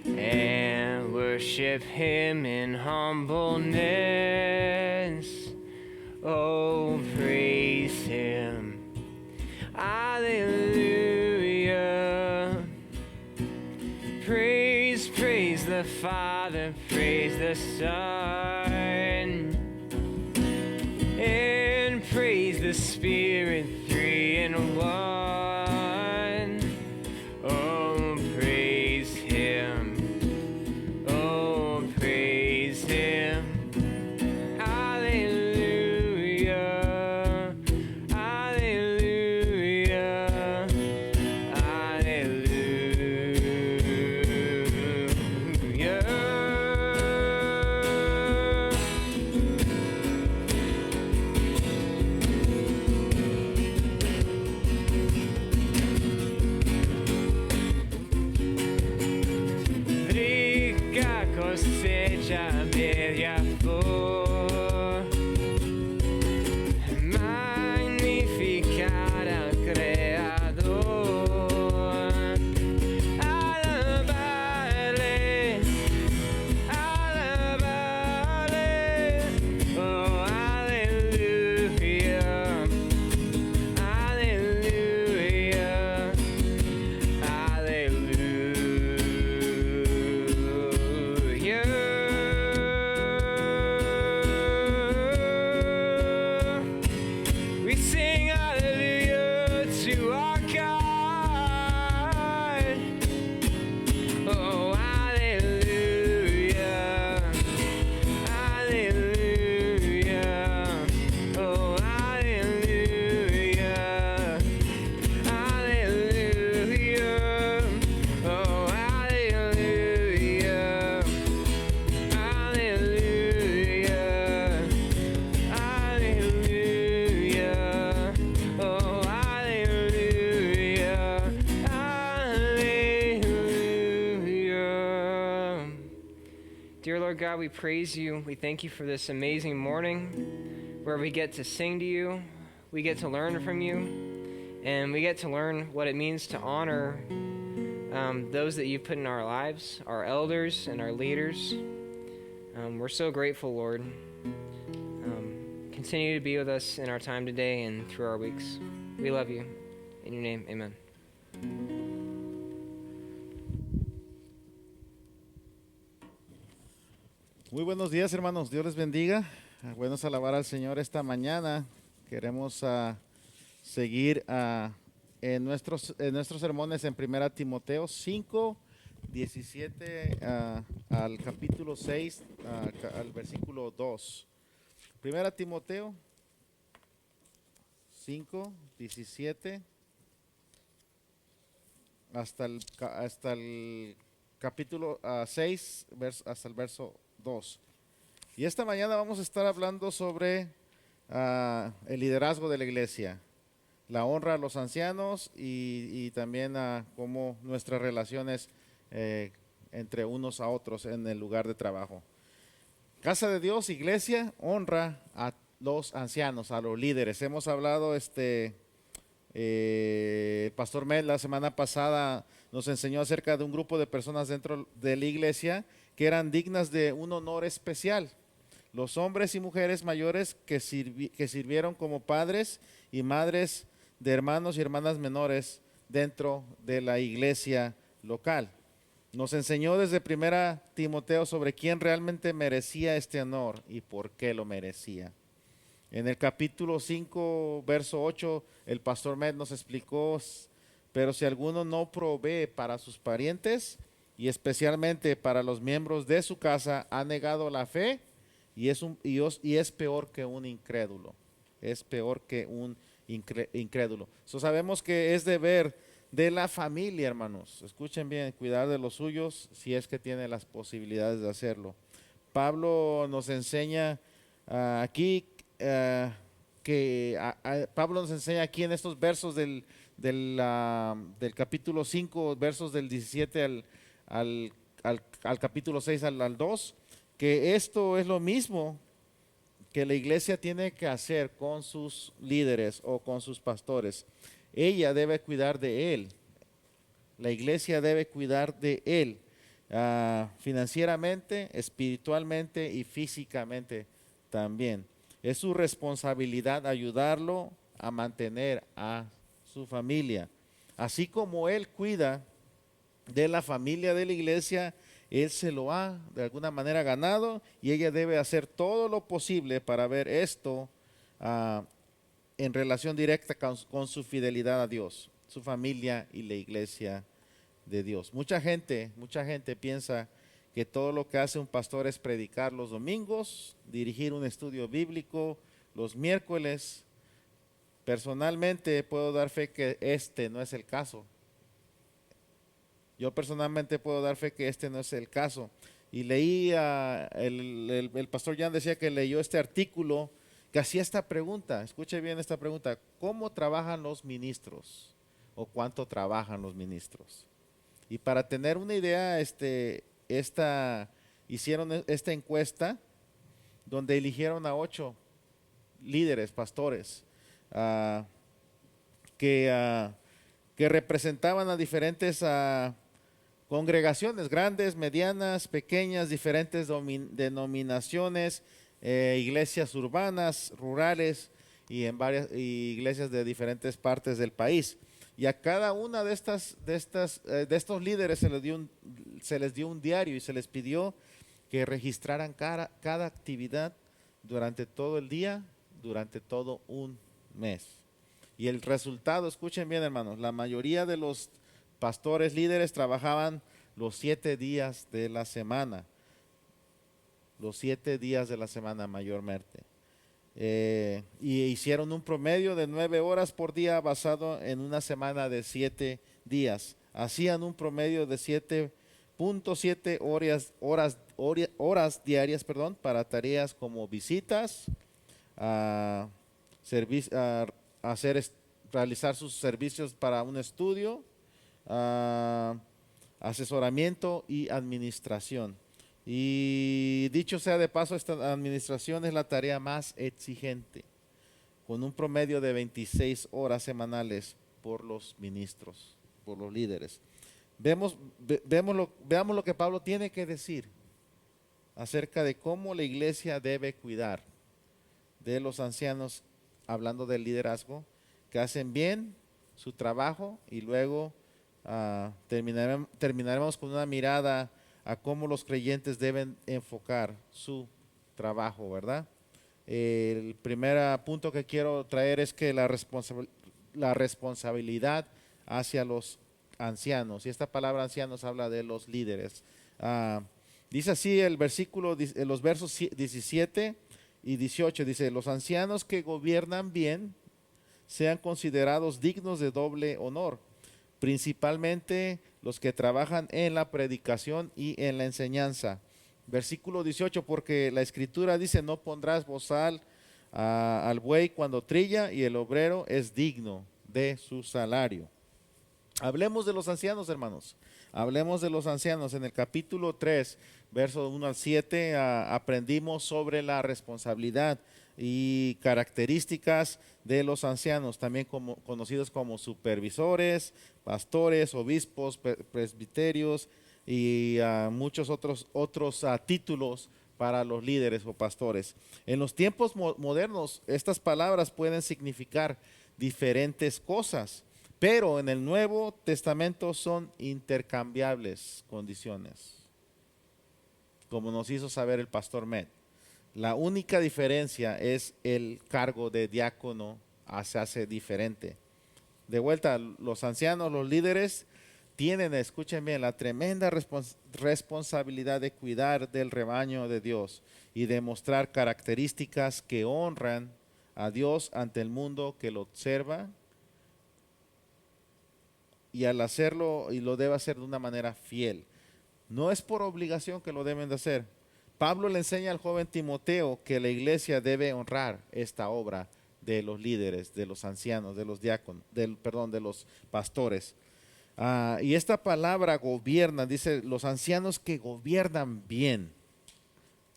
and worship Him in humbleness. Oh, praise Him. Hallelujah. Praise, praise the Father, praise the Son, and praise the Spirit, three in one. Oh, praise Him. Oh, praise Him. Hallelujah. Hallelujah. Rica cosecha media flor, magnificar al Creador. Alabarle, alabarle, oh, aleluya, aleluya, hallelujah. We sing hallelujah to our God. Oh, hallelujah. Hallelujah. Oh, hallelujah. Hallelujah. Oh, hallelujah. Hallelujah. Hallelujah. Oh, hallelujah. Hallelujah. Dear Lord God, we praise you. We thank you for this amazing morning where we get to sing to you, we get to learn from you, and we get to learn what it means to honor those that you've put in our lives, our elders and our leaders. We're so grateful, Lord. Continue to be with us in our time today and through our weeks. We love you. In your name, amen. Muy buenos días, hermanos. Dios les bendiga. Bueno es alabar al Señor esta mañana. Queremos seguir en nuestros sermones en 1 Timoteo 5, 17 al capítulo 6, al versículo 2. 1 Timoteo 5, 17 hasta el capítulo 6, hasta el verso 2. Y esta mañana vamos a estar hablando sobre el liderazgo de la iglesia, la honra a los ancianos y también cómo nuestras relaciones entre unos a otros en el lugar de trabajo. Casa de Dios, iglesia, honra a los ancianos, a los líderes. Hemos hablado, el pastor Mel la semana pasada nos enseñó acerca de un grupo de personas dentro de la iglesia que eran dignas de un honor especial. Los hombres y mujeres mayores que sirvieron como padres y madres de hermanos y hermanas menores dentro de la iglesia local. Nos enseñó desde 1 Timoteo sobre quién realmente merecía este honor y por qué lo merecía. En el capítulo 5, verso 8, el pastor Med nos explicó: pero si alguno no provee para sus parientes y especialmente para los miembros de su casa, ha negado la fe y es peor que un incrédulo. Es peor que un incrédulo. Sabemos que es deber de la familia, hermanos. Escuchen bien, cuidar de los suyos si es que tiene las posibilidades de hacerlo. Pablo nos enseña aquí Pablo nos enseña aquí en estos versos del capítulo 5, versos del 17 al capítulo 6 al 2, que esto es lo mismo que la iglesia tiene que hacer con sus líderes o con sus pastores. ella debe cuidar de él. La iglesia debe cuidar de él, financieramente, espiritualmente y físicamente también. Es su responsabilidad ayudarlo a mantener a su familia. Así como él cuida de la familia de la iglesia, él se lo ha de alguna manera ganado y ella debe hacer todo lo posible para ver esto en relación directa con su fidelidad a Dios, su familia y la iglesia de Dios. Mucha gente piensa que todo lo que hace un pastor es predicar los domingos, dirigir un estudio bíblico los miércoles. Personalmente puedo dar fe que este no es el caso. Yo personalmente puedo dar fe que este no es el caso. Y leí, el pastor Jan decía que leyó este artículo que hacía esta pregunta. Escuche bien esta pregunta: ¿cómo trabajan los ministros? ¿O cuánto trabajan los ministros? Y para tener una idea, hicieron esta encuesta donde eligieron a 8 líderes, pastores, que representaban a diferentes congregaciones, grandes, medianas, pequeñas, diferentes denominaciones, iglesias urbanas, rurales y en varias iglesias de diferentes partes del país. Y a cada una de estos líderes se les dio un diario y se les pidió que registraran cada actividad durante todo el día, durante todo un mes. Y el resultado, escuchen bien, hermanos, la mayoría de los pastores líderes trabajaban los 7 días de la semana. Los 7 días de la semana mayormente. Y hicieron un promedio de 9 horas por día basado en una semana de 7 días. Hacían un promedio de 7.7 horas diarias, para tareas como visitas, realizar sus servicios para un estudio, asesoramiento y administración. Y dicho sea de paso, esta administración es la tarea más exigente, con un promedio de 26 horas semanales por los ministros, por los líderes. Veamos lo que Pablo tiene que decir acerca de cómo la iglesia debe cuidar de los ancianos, hablando del liderazgo, que hacen bien su trabajo. Y luego terminaremos con una mirada a cómo los creyentes deben enfocar su trabajo, ¿verdad? El primer punto que quiero traer es que la responsabilidad hacia los ancianos, y esta palabra ancianos habla de los líderes. Dice así el versículo, los versos 17 y 18, dice: los ancianos que gobiernan bien sean considerados dignos de doble honor, principalmente los que trabajan en la predicación y en la enseñanza. Versículo 18, porque la escritura dice: no pondrás bozal al buey cuando trilla, y el obrero es digno de su salario. Hablemos de los ancianos, hermanos. Hablemos de los ancianos. En el capítulo 3, versos 1 al 7, aprendimos sobre la responsabilidad y características de los ancianos, también conocidos como supervisores, pastores, obispos, presbiterios y muchos otros títulos para los líderes o pastores. En los tiempos modernos, estas palabras pueden significar diferentes cosas, pero en el Nuevo Testamento son intercambiables condiciones, como nos hizo saber el pastor Med. La única diferencia es el cargo de diácono, se hace diferente. De vuelta, los ancianos, los líderes, tienen, escuchen bien, la tremenda responsabilidad de cuidar del rebaño de Dios y de mostrar características que honran a Dios ante el mundo que lo observa, y al hacerlo, y lo debe hacer de una manera fiel. No es por obligación que lo deben de hacer. Pablo le enseña al joven Timoteo que la iglesia debe honrar esta obra de los líderes, de los ancianos, de los diáconos, de los pastores. Y esta palabra gobierna, dice los ancianos que gobiernan bien.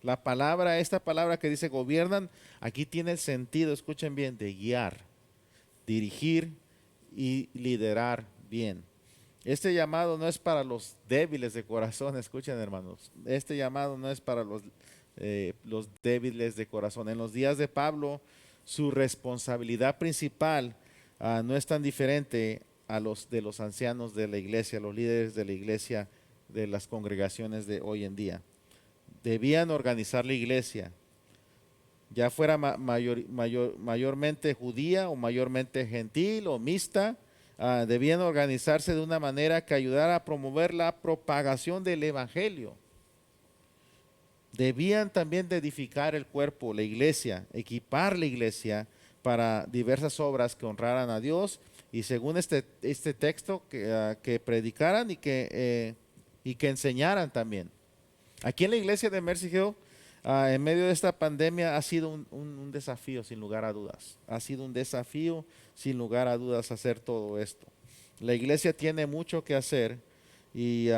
Esta palabra que dice gobiernan, aquí tiene el sentido, escuchen bien, de guiar, dirigir y liderar bien. Este llamado no es para los débiles de corazón, escuchen hermanos. Este llamado no es para los débiles de corazón. En los días de Pablo, su responsabilidad principal no es tan diferente a los de los ancianos de la iglesia, los líderes de la iglesia, de las congregaciones de hoy en día. Debían organizar la iglesia, ya fuera mayormente judía o mayormente gentil o mixta. Debían organizarse de una manera que ayudara a promover la propagación del evangelio. Debían también de edificar el cuerpo, la iglesia, equipar la iglesia para diversas obras que honraran a Dios, y según este texto que predicaran y que enseñaran también. Aquí en la iglesia de Mercy Hill, en medio de esta pandemia, ha sido un desafío sin lugar a dudas. Ha sido un desafío sin lugar a dudas hacer todo esto. La iglesia tiene mucho que hacer y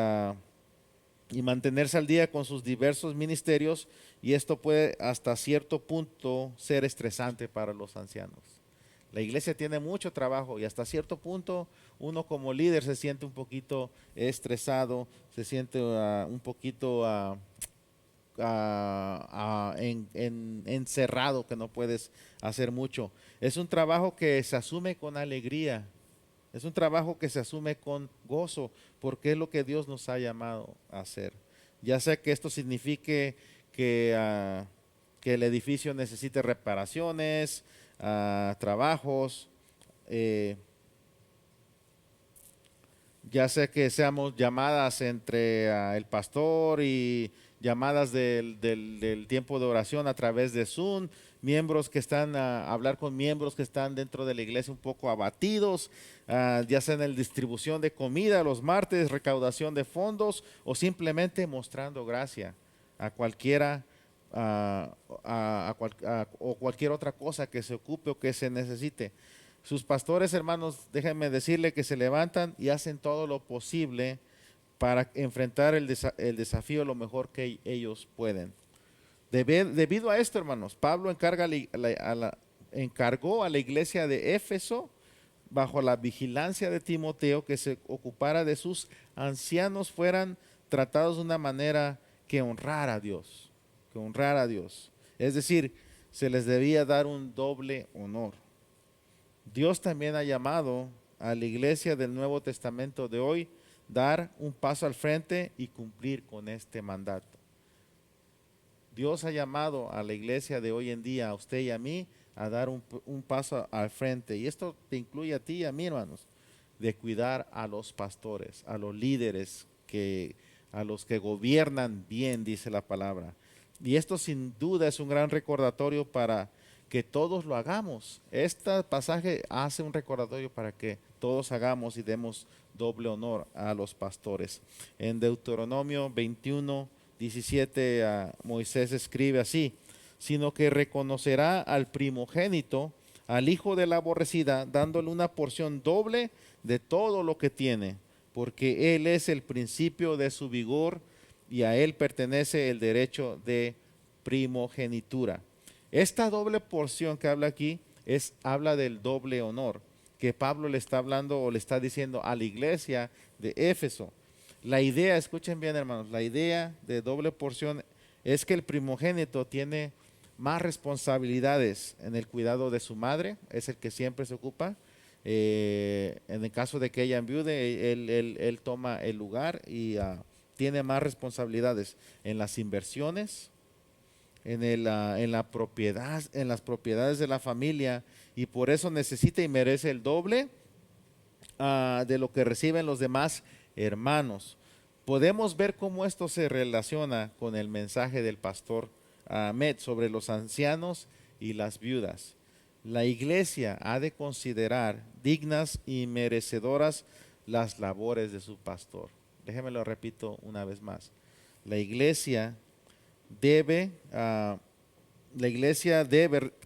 mantenerse al día con sus diversos ministerios, y esto puede hasta cierto punto ser estresante para los ancianos. La iglesia tiene mucho trabajo y hasta cierto punto uno como líder se siente un poquito estresado, se siente un poquito encerrado, que no puedes hacer mucho. Es un trabajo que se asume con alegría, es un trabajo que se asume con gozo, porque es lo que Dios nos ha llamado a hacer. Ya sea que esto signifique que el edificio necesite reparaciones, trabajos, ya sea que seamos llamadas entre el pastor y llamadas del tiempo de oración a través de Zoom, miembros que están hablar con miembros que están dentro de la iglesia un poco abatidos, ya sea en la distribución de comida los martes, recaudación de fondos, o simplemente mostrando gracia a cualquiera o cualquier otra cosa que se ocupe o que se necesite. Sus pastores, hermanos, déjenme decirle que se levantan y hacen todo lo posible para enfrentar el desafío lo mejor que ellos pueden. Debido a esto, hermanos, Pablo encargó a la iglesia de Éfeso, bajo la vigilancia de Timoteo, que se ocupara de sus ancianos, fueran tratados de una manera que honrara a Dios, Es decir, se les debía dar un doble honor. Dios también ha llamado a la iglesia del Nuevo Testamento de hoy dar un paso al frente y cumplir con este mandato. Dios ha llamado a la iglesia de hoy en día, a usted y a mí, a dar un paso al frente. Y esto te incluye a ti y a mí, hermanos, de cuidar a los pastores, a los líderes, a los que gobiernan bien, dice la palabra. Y esto sin duda es un gran recordatorio para que todos lo hagamos. Este pasaje hace un recordatorio para que todos hagamos y demos doble honor a los pastores. En Deuteronomio 21:17 Moisés escribe así: sino que reconocerá al primogénito, al hijo de la aborrecida, dándole una porción doble de todo lo que tiene, porque él es el principio de su vigor y a él pertenece el derecho de primogenitura. Esta doble porción que habla aquí habla del doble honor que Pablo le está hablando o le está diciendo a la iglesia de Éfeso. La idea, escuchen bien, hermanos, la idea de doble porción es que el primogénito tiene más responsabilidades en el cuidado de su madre, es el que siempre se ocupa. En el caso de que ella enviude, él toma el lugar y tiene más responsabilidades en las inversiones, en la propiedad, en las propiedades de la familia, y por eso necesita y merece el doble de lo que reciben los demás hermanos. Podemos ver cómo esto se relaciona con el mensaje del pastor Ahmed sobre los ancianos y las viudas. La iglesia ha de considerar dignas y merecedoras las labores de su pastor. Déjeme lo repito una vez más. La iglesia debe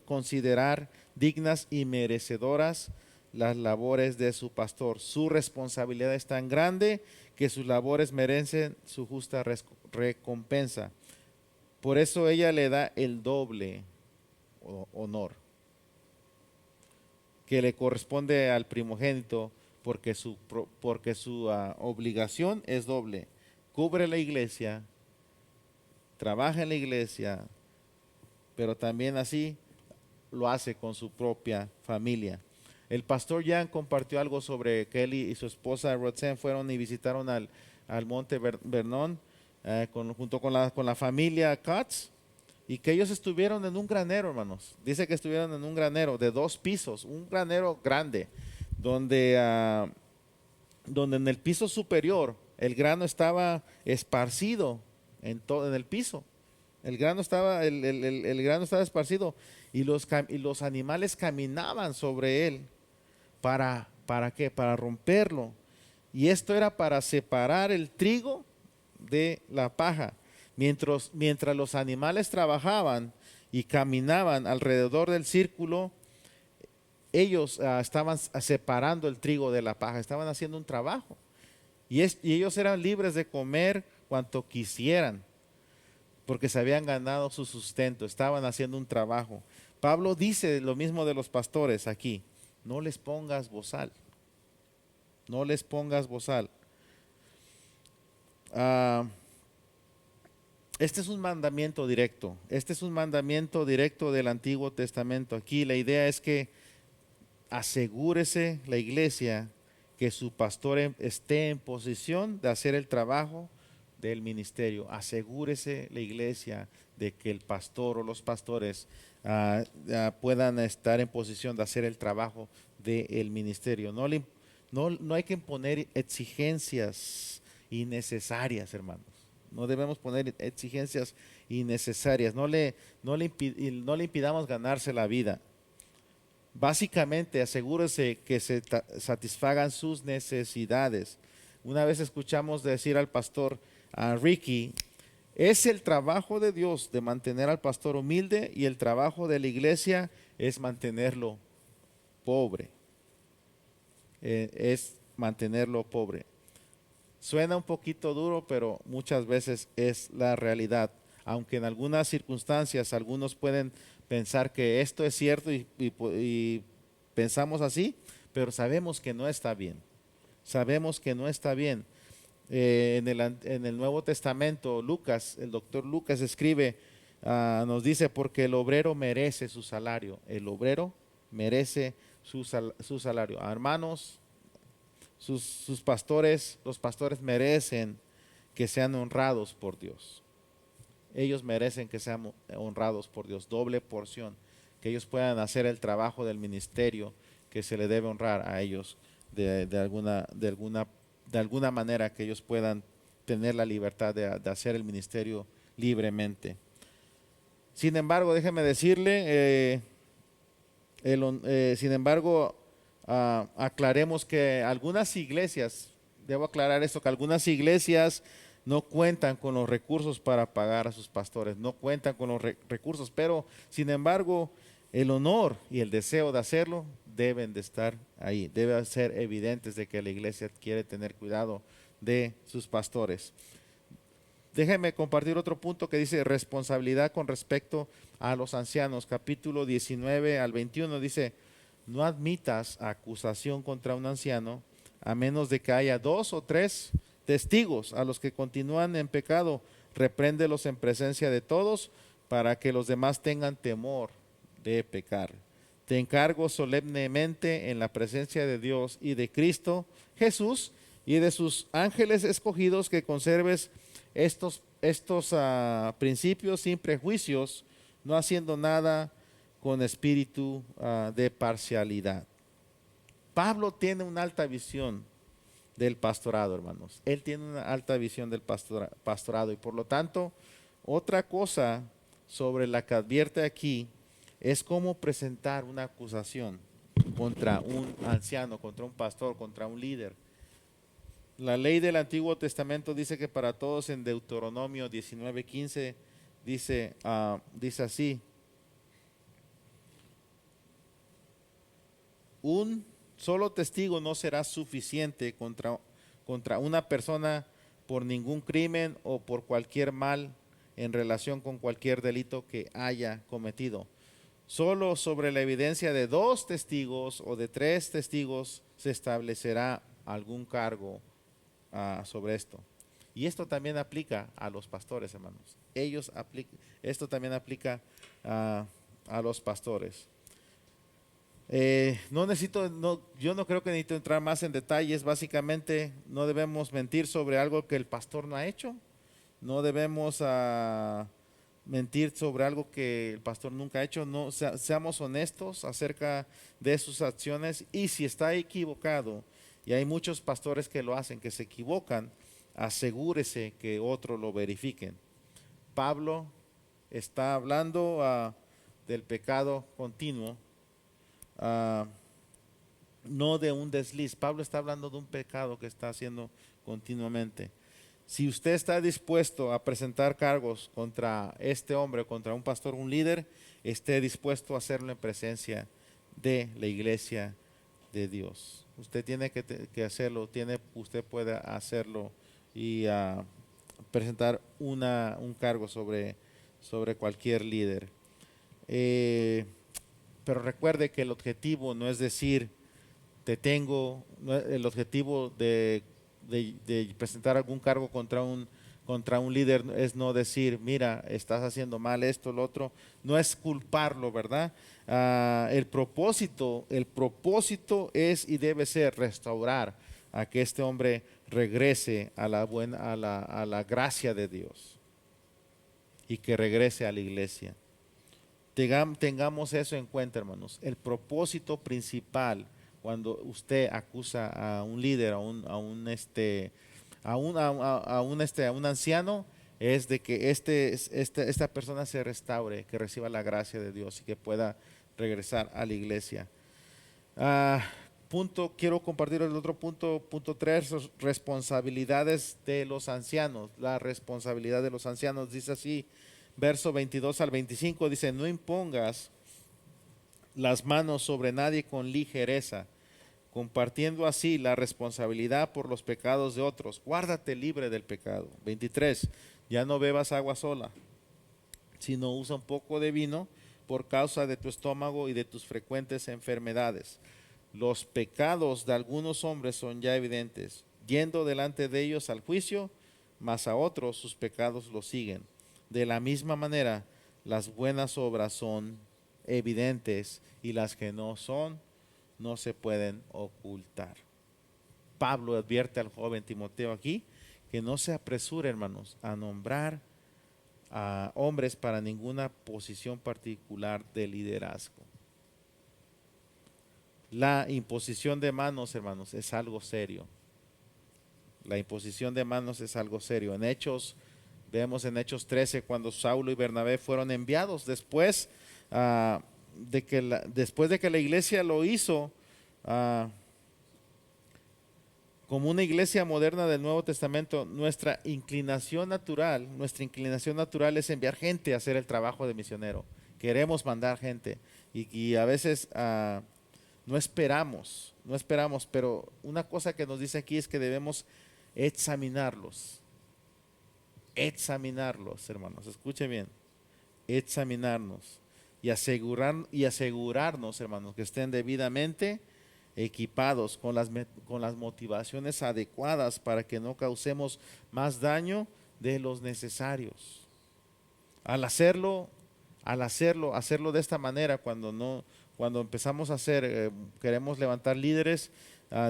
considerar dignas y merecedoras las labores de su pastor. Su responsabilidad es tan grande que sus labores merecen su justa recompensa. Por eso ella le da el doble honor. que le corresponde al primogénito, porque su obligación es doble. Cubre la iglesia, trabaja en la iglesia, pero también así lo hace con su propia familia. El pastor Jan compartió algo sobre que él y su esposa Roxanne fueron y visitaron al monte Vernon junto con la familia Katz, y que ellos estuvieron en un granero, hermanos. Dice que estuvieron en un granero de 2 pisos, un granero grande, donde en el piso superior el grano estaba esparcido en el piso. El grano estaba esparcido, y los animales caminaban sobre él. ¿Para qué? Para romperlo. Y esto era para separar el trigo de la paja. Mientras los animales trabajaban y caminaban alrededor del círculo, ellos estaban separando el trigo de la paja, estaban haciendo un trabajo. Y ellos eran libres de comer cuanto quisieran, porque se habían ganado su sustento, estaban haciendo un trabajo. Pablo dice lo mismo de los pastores aquí: no les pongas bozal, no les pongas bozal. Este es un mandamiento directo, del Antiguo Testamento. Aquí la idea es que asegúrese la iglesia que su pastor esté en posición de hacer el trabajo del ministerio. Asegúrese la iglesia de que el pastor o los pastores puedan estar en posición de hacer el trabajo del ministerio. No hay que imponer exigencias innecesarias, hermanos. No debemos poner exigencias innecesarias. No le impidamos ganarse la vida. Básicamente, asegúrese que se satisfagan sus necesidades. Una vez escuchamos decir al pastor Ricky: es el trabajo de Dios de mantener al pastor humilde, y el trabajo de la iglesia es mantenerlo pobre. Suena un poquito duro, pero muchas veces es la realidad. Aunque en algunas circunstancias algunos pueden pensar que esto es cierto y pensamos así, pero sabemos que no está bien. Sabemos que no está bien. En el Nuevo Testamento, el doctor Lucas escribe, nos dice: porque el obrero merece su salario. El obrero merece su salario. Hermanos, los pastores merecen que sean honrados por Dios. Ellos merecen que sean honrados por Dios, doble porción, que ellos puedan hacer el trabajo del ministerio que se le debe honrar a ellos de alguna manera, que ellos puedan tener la libertad de hacer el ministerio libremente. Sin embargo, déjeme decirle, aclaremos que algunas iglesias, debo aclarar esto, que algunas iglesias no cuentan con los recursos para pagar a sus pastores, no cuentan con los recursos, pero sin embargo el honor y el deseo de hacerlo deben de estar ahí, deben ser evidentes de que la iglesia quiere tener cuidado de sus pastores. Déjenme compartir otro punto que dice responsabilidad con respecto a los ancianos. Capítulo 19 al 21 dice: no admitas acusación contra un anciano a menos de que haya 2 o 3 testigos. A los que continúan en pecado, repréndelos en presencia de todos, para que los demás tengan temor de pecar. Te encargo solemnemente en la presencia de Dios y de Cristo Jesús y de sus ángeles escogidos, que conserves estos principios sin prejuicios, no haciendo nada con espíritu de parcialidad. Pablo tiene una alta visión del pastorado, hermanos. Él tiene una alta visión del pastorado, y por lo tanto, otra cosa sobre la que advierte aquí es cómo presentar una acusación contra un anciano, contra un pastor, contra un líder. La ley del Antiguo Testamento dice que para todos, en Deuteronomio 19:15 dice así: un solo testigo no será suficiente contra una persona por ningún crimen o por cualquier mal en relación con cualquier delito que haya cometido. Solo sobre la evidencia de 2 testigos o de 3 testigos se establecerá algún cargo sobre esto. Y esto también aplica a los pastores, hermanos. Esto también aplica a los pastores. Yo no creo que necesito entrar más en detalles. Básicamente, no debemos mentir sobre algo que el pastor no ha hecho. No debemos mentir sobre algo que el pastor nunca ha hecho. No, seamos honestos acerca de sus acciones, y si está equivocado, y hay muchos pastores que lo hacen, que se equivocan, asegúrese que otros lo verifiquen. Pablo está hablando del pecado continuo, no de un desliz. Pablo está hablando de un pecado que está haciendo continuamente. Si usted está dispuesto a presentar cargos contra este hombre, contra un pastor, un líder, esté dispuesto a hacerlo en presencia de la iglesia de Dios. Usted tiene que hacerlo, usted puede hacerlo y presentar un cargo sobre cualquier líder. Pero recuerde que el objetivo no es decir, el objetivo de presentar algún cargo contra un líder es no decir, mira, estás haciendo mal esto, lo otro. No es culparlo, ¿verdad? El propósito es y debe ser restaurar a que este hombre regrese a la gracia de Dios y que regrese a la iglesia. Tengamos eso en cuenta, hermanos. El propósito principal cuando usted acusa a un líder, a un anciano, es de que esta persona se restaure, que reciba la gracia de Dios y que pueda regresar a la iglesia. Quiero compartir el otro punto, punto 3, responsabilidades de los ancianos. La responsabilidad de los ancianos dice así, verso 22 al 25, dice: no impongas las manos sobre nadie con ligereza, compartiendo así la responsabilidad por los pecados de otros. Guárdate libre del pecado. 23, ya no bebas agua sola, sino usa un poco de vino por causa de tu estómago y de tus frecuentes enfermedades. Los pecados de algunos hombres son ya evidentes, yendo delante de ellos al juicio, mas a otros sus pecados los siguen. De la misma manera, las buenas obras son evidentes, y las que no son, no se pueden ocultar. Pablo advierte al joven Timoteo aquí que no se apresure, hermanos, a nombrar a hombres para ninguna posición particular de liderazgo. La imposición de manos, hermanos, es algo serio. La imposición de manos es algo serio. Vemos en Hechos 13 cuando Saulo y Bernabé fueron enviados después de que la iglesia lo hizo como una iglesia moderna del Nuevo Testamento. Nuestra inclinación natural es enviar gente a hacer el trabajo de misionero. Queremos mandar gente y a veces no esperamos, pero una cosa que nos dice aquí es que debemos examinarlos, hermanos, escuche bien, examinarnos y asegurarnos, hermanos, que estén debidamente equipados con las motivaciones adecuadas para que no causemos más daño de los necesarios. Al hacerlo de esta manera, cuando empezamos a queremos levantar líderes,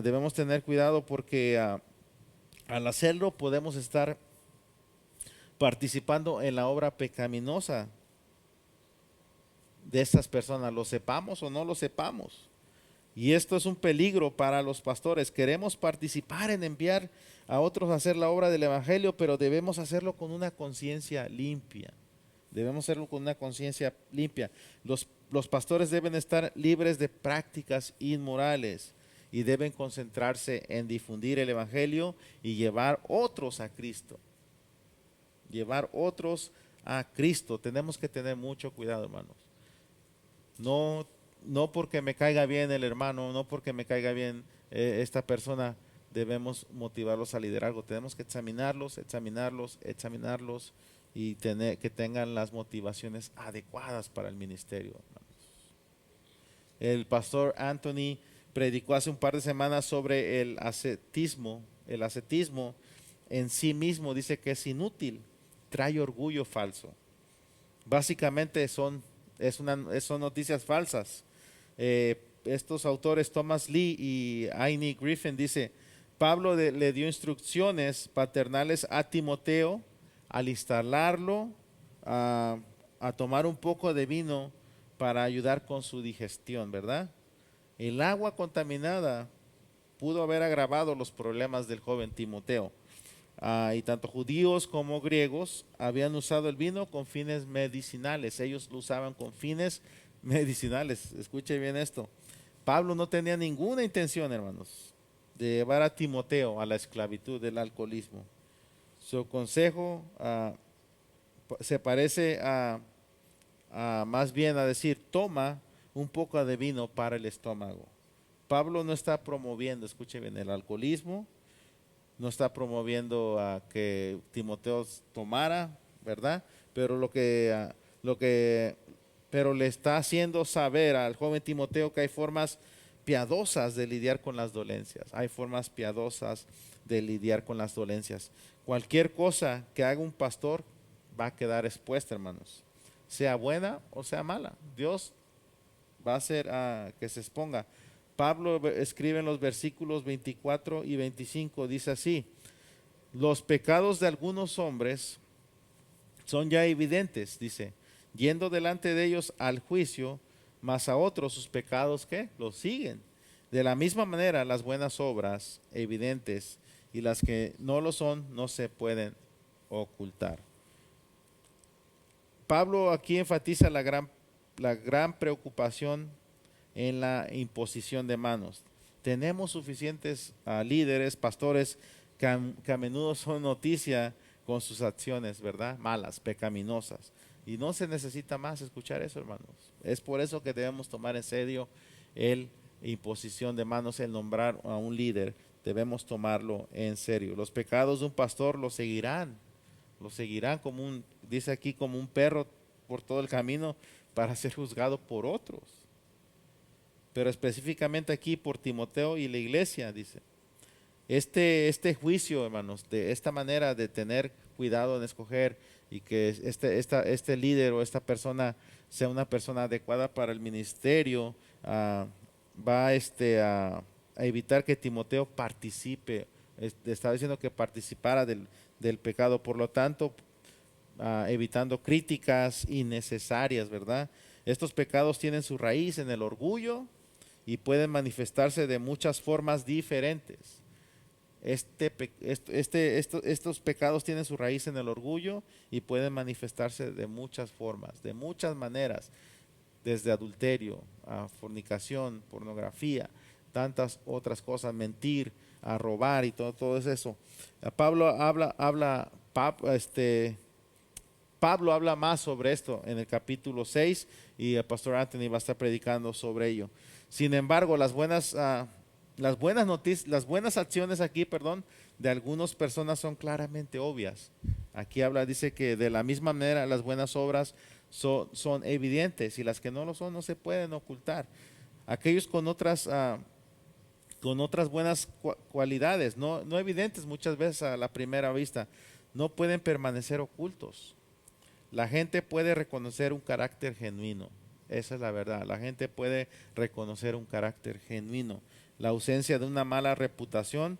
debemos tener cuidado porque al hacerlo podemos estar participando en la obra pecaminosa de estas personas, lo sepamos o no lo sepamos. Y esto es un peligro para los pastores. Queremos participar en enviar a otros a hacer la obra del evangelio, pero debemos hacerlo con una conciencia limpia. Los pastores deben estar libres de prácticas inmorales y deben concentrarse en difundir el evangelio y llevar otros a Cristo. Tenemos que tener mucho cuidado, hermanos. No porque me caiga bien el hermano, no porque me caiga bien esta persona, debemos motivarlos a liderazgo. Tenemos que examinarlos y que tengan las motivaciones adecuadas para el ministerio, hermanos. El pastor Anthony predicó hace un par de semanas sobre el ascetismo. El ascetismo en sí mismo dice que es inútil, trae orgullo falso. Básicamente son noticias falsas. Estos autores Thomas Lee y Aine Griffin dice, Pablo le dio instrucciones paternales a Timoteo al instalarlo a tomar un poco de vino para ayudar con su digestión, ¿verdad? El agua contaminada pudo haber agravado los problemas del joven Timoteo. Y tanto judíos como griegos habían usado el vino con fines medicinales. Ellos lo usaban con fines medicinales. Escuche bien esto. Pablo no tenía ninguna intención, hermanos, de llevar a Timoteo a la esclavitud del alcoholismo. Su consejo se parece más bien a decir, toma un poco de vino para el estómago. Pablo no está promoviendo, escuche bien, el alcoholismo, no está promoviendo a que Timoteo tomara, ¿verdad? Pero pero le está haciendo saber al joven Timoteo que hay formas piadosas de lidiar con las dolencias. Hay formas piadosas de lidiar con las dolencias. Cualquier cosa que haga un pastor va a quedar expuesta, hermanos. Sea buena o sea mala. Dios va a hacer que se exponga. Pablo escribe en los versículos 24 y 25, dice así, los pecados de algunos hombres son ya evidentes, dice, yendo delante de ellos al juicio, mas a otros sus pecados, ¿qué? Los siguen. De la misma manera, las buenas obras evidentes y las que no lo son, no se pueden ocultar. Pablo aquí enfatiza la gran preocupación en la imposición de manos. Tenemos suficientes líderes, pastores, que a menudo son noticia con sus acciones, ¿verdad? Malas, pecaminosas. Y no se necesita más escuchar eso, hermanos. Es por eso que debemos tomar en serio el imposición de manos, el nombrar a un líder. Debemos tomarlo en serio. Los pecados de un pastor lo seguirán como dice aquí, como un perro por todo el camino para ser juzgado por otros. Pero específicamente aquí por Timoteo y la iglesia, dice. Este juicio, hermanos, de esta manera de tener cuidado en escoger y que este líder o esta persona sea una persona adecuada para el ministerio, va a evitar que Timoteo participe. Está diciendo que participara del pecado, por lo tanto, evitando críticas innecesarias, ¿verdad? Estos pecados tienen su raíz en el orgullo y pueden manifestarse de muchas formas diferentes. Estos pecados tienen su raíz en el orgullo y pueden manifestarse de muchas formas, de muchas maneras, desde adulterio a fornicación, pornografía, tantas otras cosas, mentir, a robar y todo eso. Pablo habla más sobre esto en el capítulo 6 y el pastor Anthony va a estar predicando sobre ello. Sin embargo, las buenas acciones aquí, de algunas personas son claramente obvias. Aquí dice que de la misma manera las buenas obras son evidentes y las que no lo son no se pueden ocultar. Aquellos con otras buenas cualidades, no evidentes muchas veces a la primera vista, no pueden permanecer ocultos. La gente puede reconocer un carácter genuino. Esa es la verdad. La gente puede reconocer un carácter genuino. La ausencia de una mala reputación,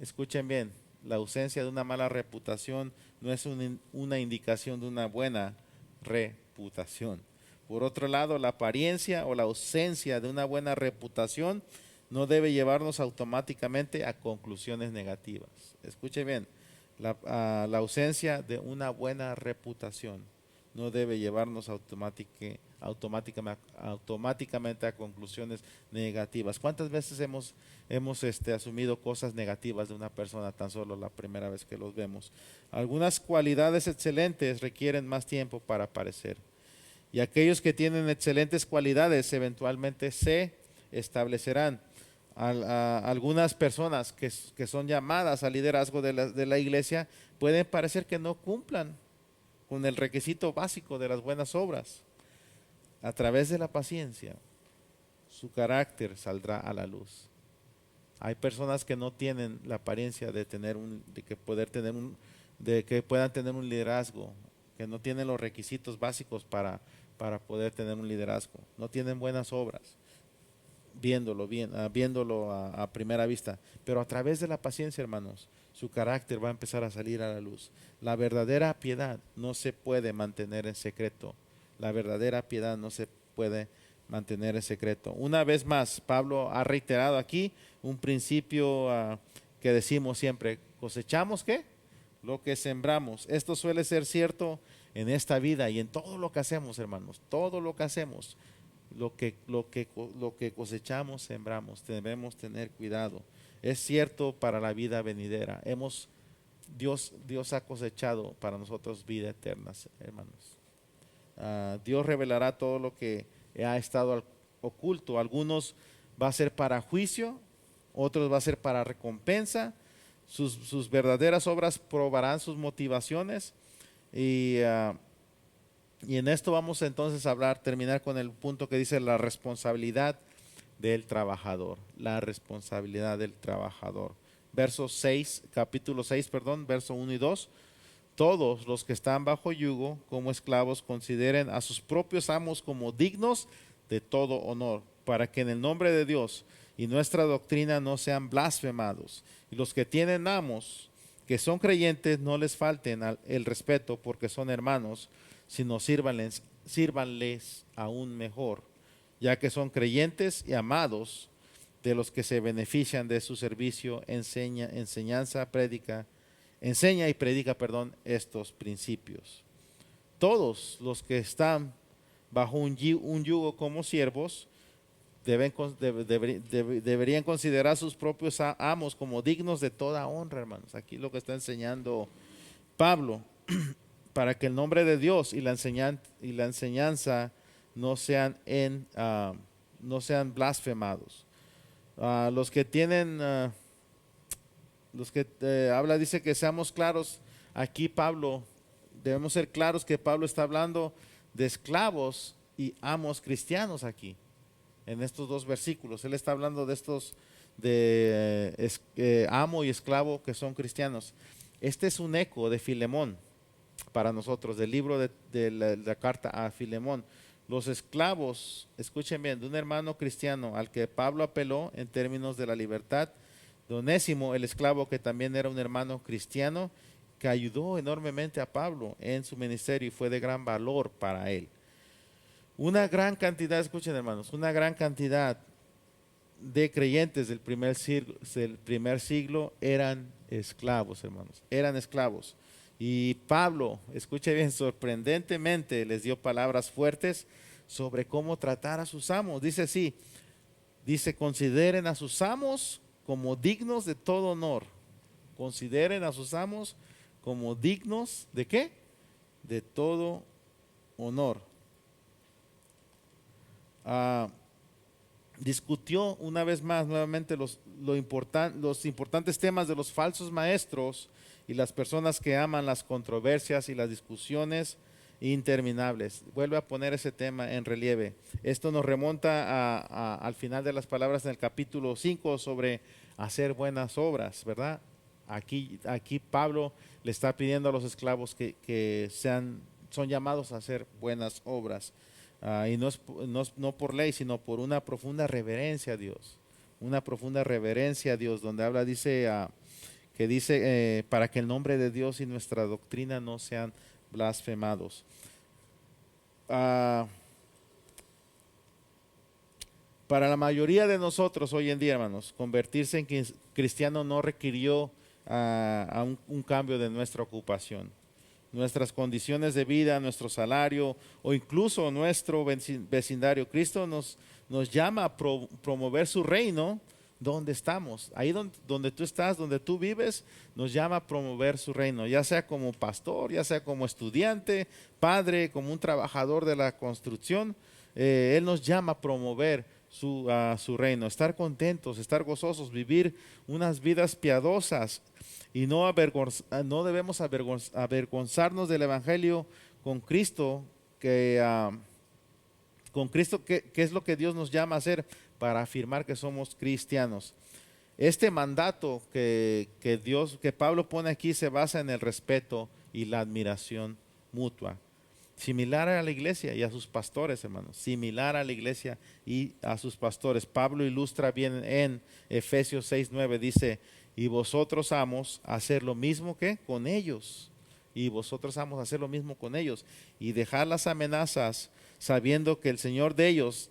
escuchen bien, la ausencia de una mala reputación no es una indicación de una buena reputación. Por otro lado, la apariencia o la ausencia de una buena reputación no debe llevarnos automáticamente a conclusiones negativas. Escuchen bien, la ausencia de una buena reputación no debe llevarnos automáticamente a conclusiones negativas. ¿Cuántas veces hemos asumido cosas negativas de una persona tan solo la primera vez que los vemos? Algunas cualidades excelentes requieren más tiempo para aparecer. Y aquellos que tienen excelentes cualidades eventualmente se establecerán. Algunas personas que son llamadas al liderazgo de la iglesia pueden parecer que no cumplan con el requisito básico de las buenas obras. A través de la paciencia, su carácter saldrá a la luz. Hay personas que no tienen la apariencia de que puedan tener un liderazgo, que no tienen los requisitos básicos para poder tener un liderazgo. No tienen buenas obras, viéndolo a primera vista. Pero a través de la paciencia, hermanos, su carácter va a empezar a salir a la luz. La verdadera piedad no se puede mantener en secreto. La verdadera piedad no se puede mantener en secreto. Una vez más, Pablo ha reiterado aquí un principio que decimos siempre: cosechamos ¿qué? Lo que sembramos. Esto suele ser cierto en esta vida y en todo lo que hacemos, hermanos. Todo lo que hacemos, lo que cosechamos, sembramos. Debemos tener cuidado. Es cierto para la vida venidera. Dios ha cosechado para nosotros vida eterna, hermanos. Dios revelará todo lo que ha estado oculto. Algunos va a ser para juicio, otros va a ser para recompensa. Sus verdaderas obras probarán sus motivaciones. Y en esto vamos entonces a terminar con el punto que dice la responsabilidad del trabajador. La responsabilidad del trabajador. Capítulo 6, verso 1 y 2. Todos los que están bajo yugo como esclavos consideren a sus propios amos como dignos de todo honor, para que en el nombre de Dios y nuestra doctrina no sean blasfemados. Y los que tienen amos que son creyentes no les falten el respeto, porque son hermanos, sino sírvanles aún mejor, ya que son creyentes y amados de los que se benefician de su servicio. Enseña y predica estos principios. Todos los que están bajo un yugo como siervos deberían considerar a sus propios amos como dignos de toda honra, hermanos. Aquí lo que está enseñando Pablo, para que el nombre de Dios y la enseñanza no sean blasfemados. Los que tienen dice que seamos claros. Aquí debemos ser claros que Pablo está hablando de esclavos y amos cristianos aquí. En estos dos versículos, él está hablando de estos amo y esclavo que son cristianos. Este es un eco de Filemón para nosotros, del libro de la carta a Filemón. Los esclavos, escuchen bien, de un hermano cristiano al que Pablo apeló en términos de la libertad, de Onésimo, el esclavo que también era un hermano cristiano, que ayudó enormemente a Pablo en su ministerio y fue de gran valor para él. Una gran cantidad, escuchen hermanos, una gran cantidad de creyentes del primer siglo eran esclavos, hermanos, eran esclavos. Y Pablo, escuche bien, sorprendentemente les dio palabras fuertes sobre cómo tratar a sus amos. Dice así, consideren a sus amos como dignos de todo honor. Consideren a sus amos como dignos ¿de qué? De todo honor. Discutió una vez más nuevamente los importantes temas de los falsos maestros y las personas que aman las controversias y las discusiones interminables. Vuelve a poner ese tema en relieve. Esto nos remonta al final de las palabras en el capítulo 5 sobre hacer buenas obras, ¿verdad? Aquí Pablo le está pidiendo a los esclavos que son llamados a hacer buenas obras. Y no por ley, sino por una profunda reverencia a Dios. Una profunda reverencia a Dios, donde habla, dice para que el nombre de Dios y nuestra doctrina no sean blasfemados. Para la mayoría de nosotros hoy en día, hermanos, convertirse en cristiano no requirió un cambio de nuestra ocupación. Nuestras condiciones de vida, nuestro salario o incluso nuestro vecindario. Cristo nos llama a promover su reino donde estamos. Ahí donde tú estás, donde tú vives, nos llama a promover su reino, ya sea como pastor, ya sea como estudiante, padre, como un trabajador de la construcción. Él nos llama a promover su reino, estar contentos, estar gozosos, vivir unas vidas piadosas. Y no debemos avergonzarnos del evangelio con Cristo, que Con Cristo, ¿qué es lo que Dios nos llama a hacer? Para afirmar que somos cristianos. Este mandato que Pablo pone aquí se basa en el respeto y la admiración mutua. Similar a la iglesia y a sus pastores, hermanos. Similar a la iglesia y a sus pastores. Pablo ilustra bien en Efesios 6:9, dice, y vosotros amos hacer lo mismo que con ellos. Y vosotros amos hacer lo mismo con ellos. Y dejar las amenazas, sabiendo que el Señor de ellos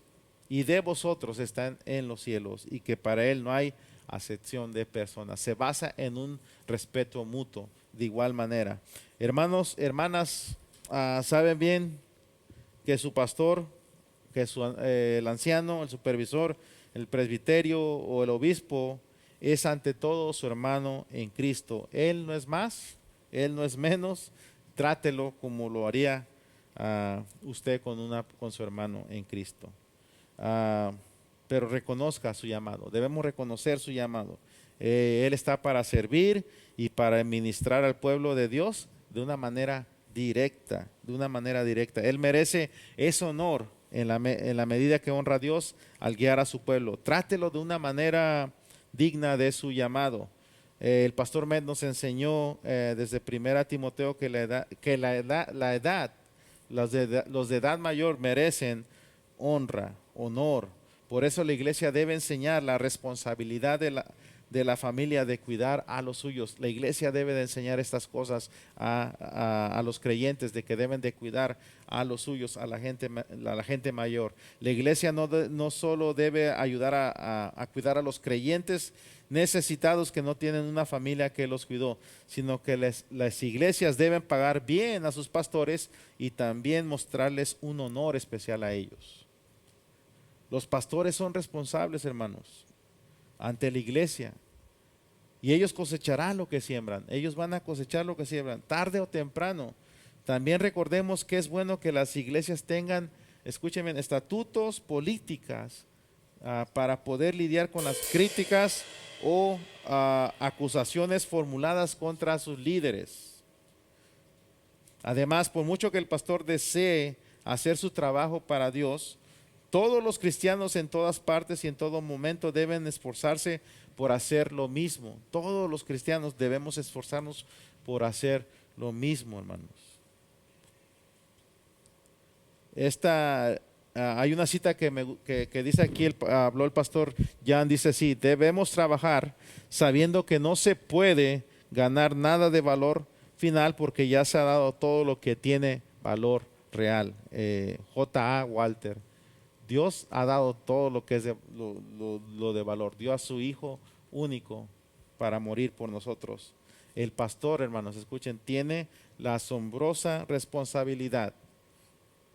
y de vosotros está en los cielos y que para Él no hay acepción de personas. Se basa en un respeto mutuo. De igual manera, hermanos, hermanas, saben bien que su pastor, el anciano, el supervisor, el presbiterio o el obispo es ante todo su hermano en Cristo. Él no es más, él no es menos. Trátelo como lo haría usted con su hermano en Cristo. Pero reconozca su llamado. Debemos reconocer su llamado. Él está para servir y para ministrar al pueblo de Dios de una manera directa, de una manera directa. Él merece ese honor en la medida que honra a Dios al guiar a su pueblo. Trátelo de una manera digna de su llamado. El pastor Med nos enseñó desde 1 Timoteo que los de edad mayor merecen honra, honor. Por eso la iglesia debe enseñar la responsabilidad de la familia de cuidar a los suyos. La iglesia debe de enseñar estas cosas a los creyentes, de que deben de cuidar a los suyos, a la gente mayor. La iglesia no solo debe ayudar a cuidar a los creyentes necesitados que no tienen una familia que los cuidó, sino que las iglesias deben pagar bien a sus pastores y también mostrarles un honor especial a ellos. Los pastores son responsables, hermanos, ante la iglesia. Y ellos cosecharán lo que siembran. Ellos van a cosechar lo que siembran, tarde o temprano. También recordemos que es bueno que las iglesias tengan, escúchenme, estatutos, políticas, para poder lidiar con las críticas o acusaciones formuladas contra sus líderes. Además, por mucho que el pastor desee hacer su trabajo para Dios, todos los cristianos en todas partes y en todo momento deben esforzarse por hacer lo mismo. Todos los cristianos debemos esforzarnos por hacer lo mismo, hermanos. Hay una cita que dice aquí, habló el pastor Jan, dice así: debemos trabajar sabiendo que no se puede ganar nada de valor final porque ya se ha dado todo lo que tiene valor real. J.A. Walter. Dios ha dado todo lo que es lo de valor. Dio a su Hijo único para morir por nosotros. El pastor, hermanos, escuchen, tiene la asombrosa responsabilidad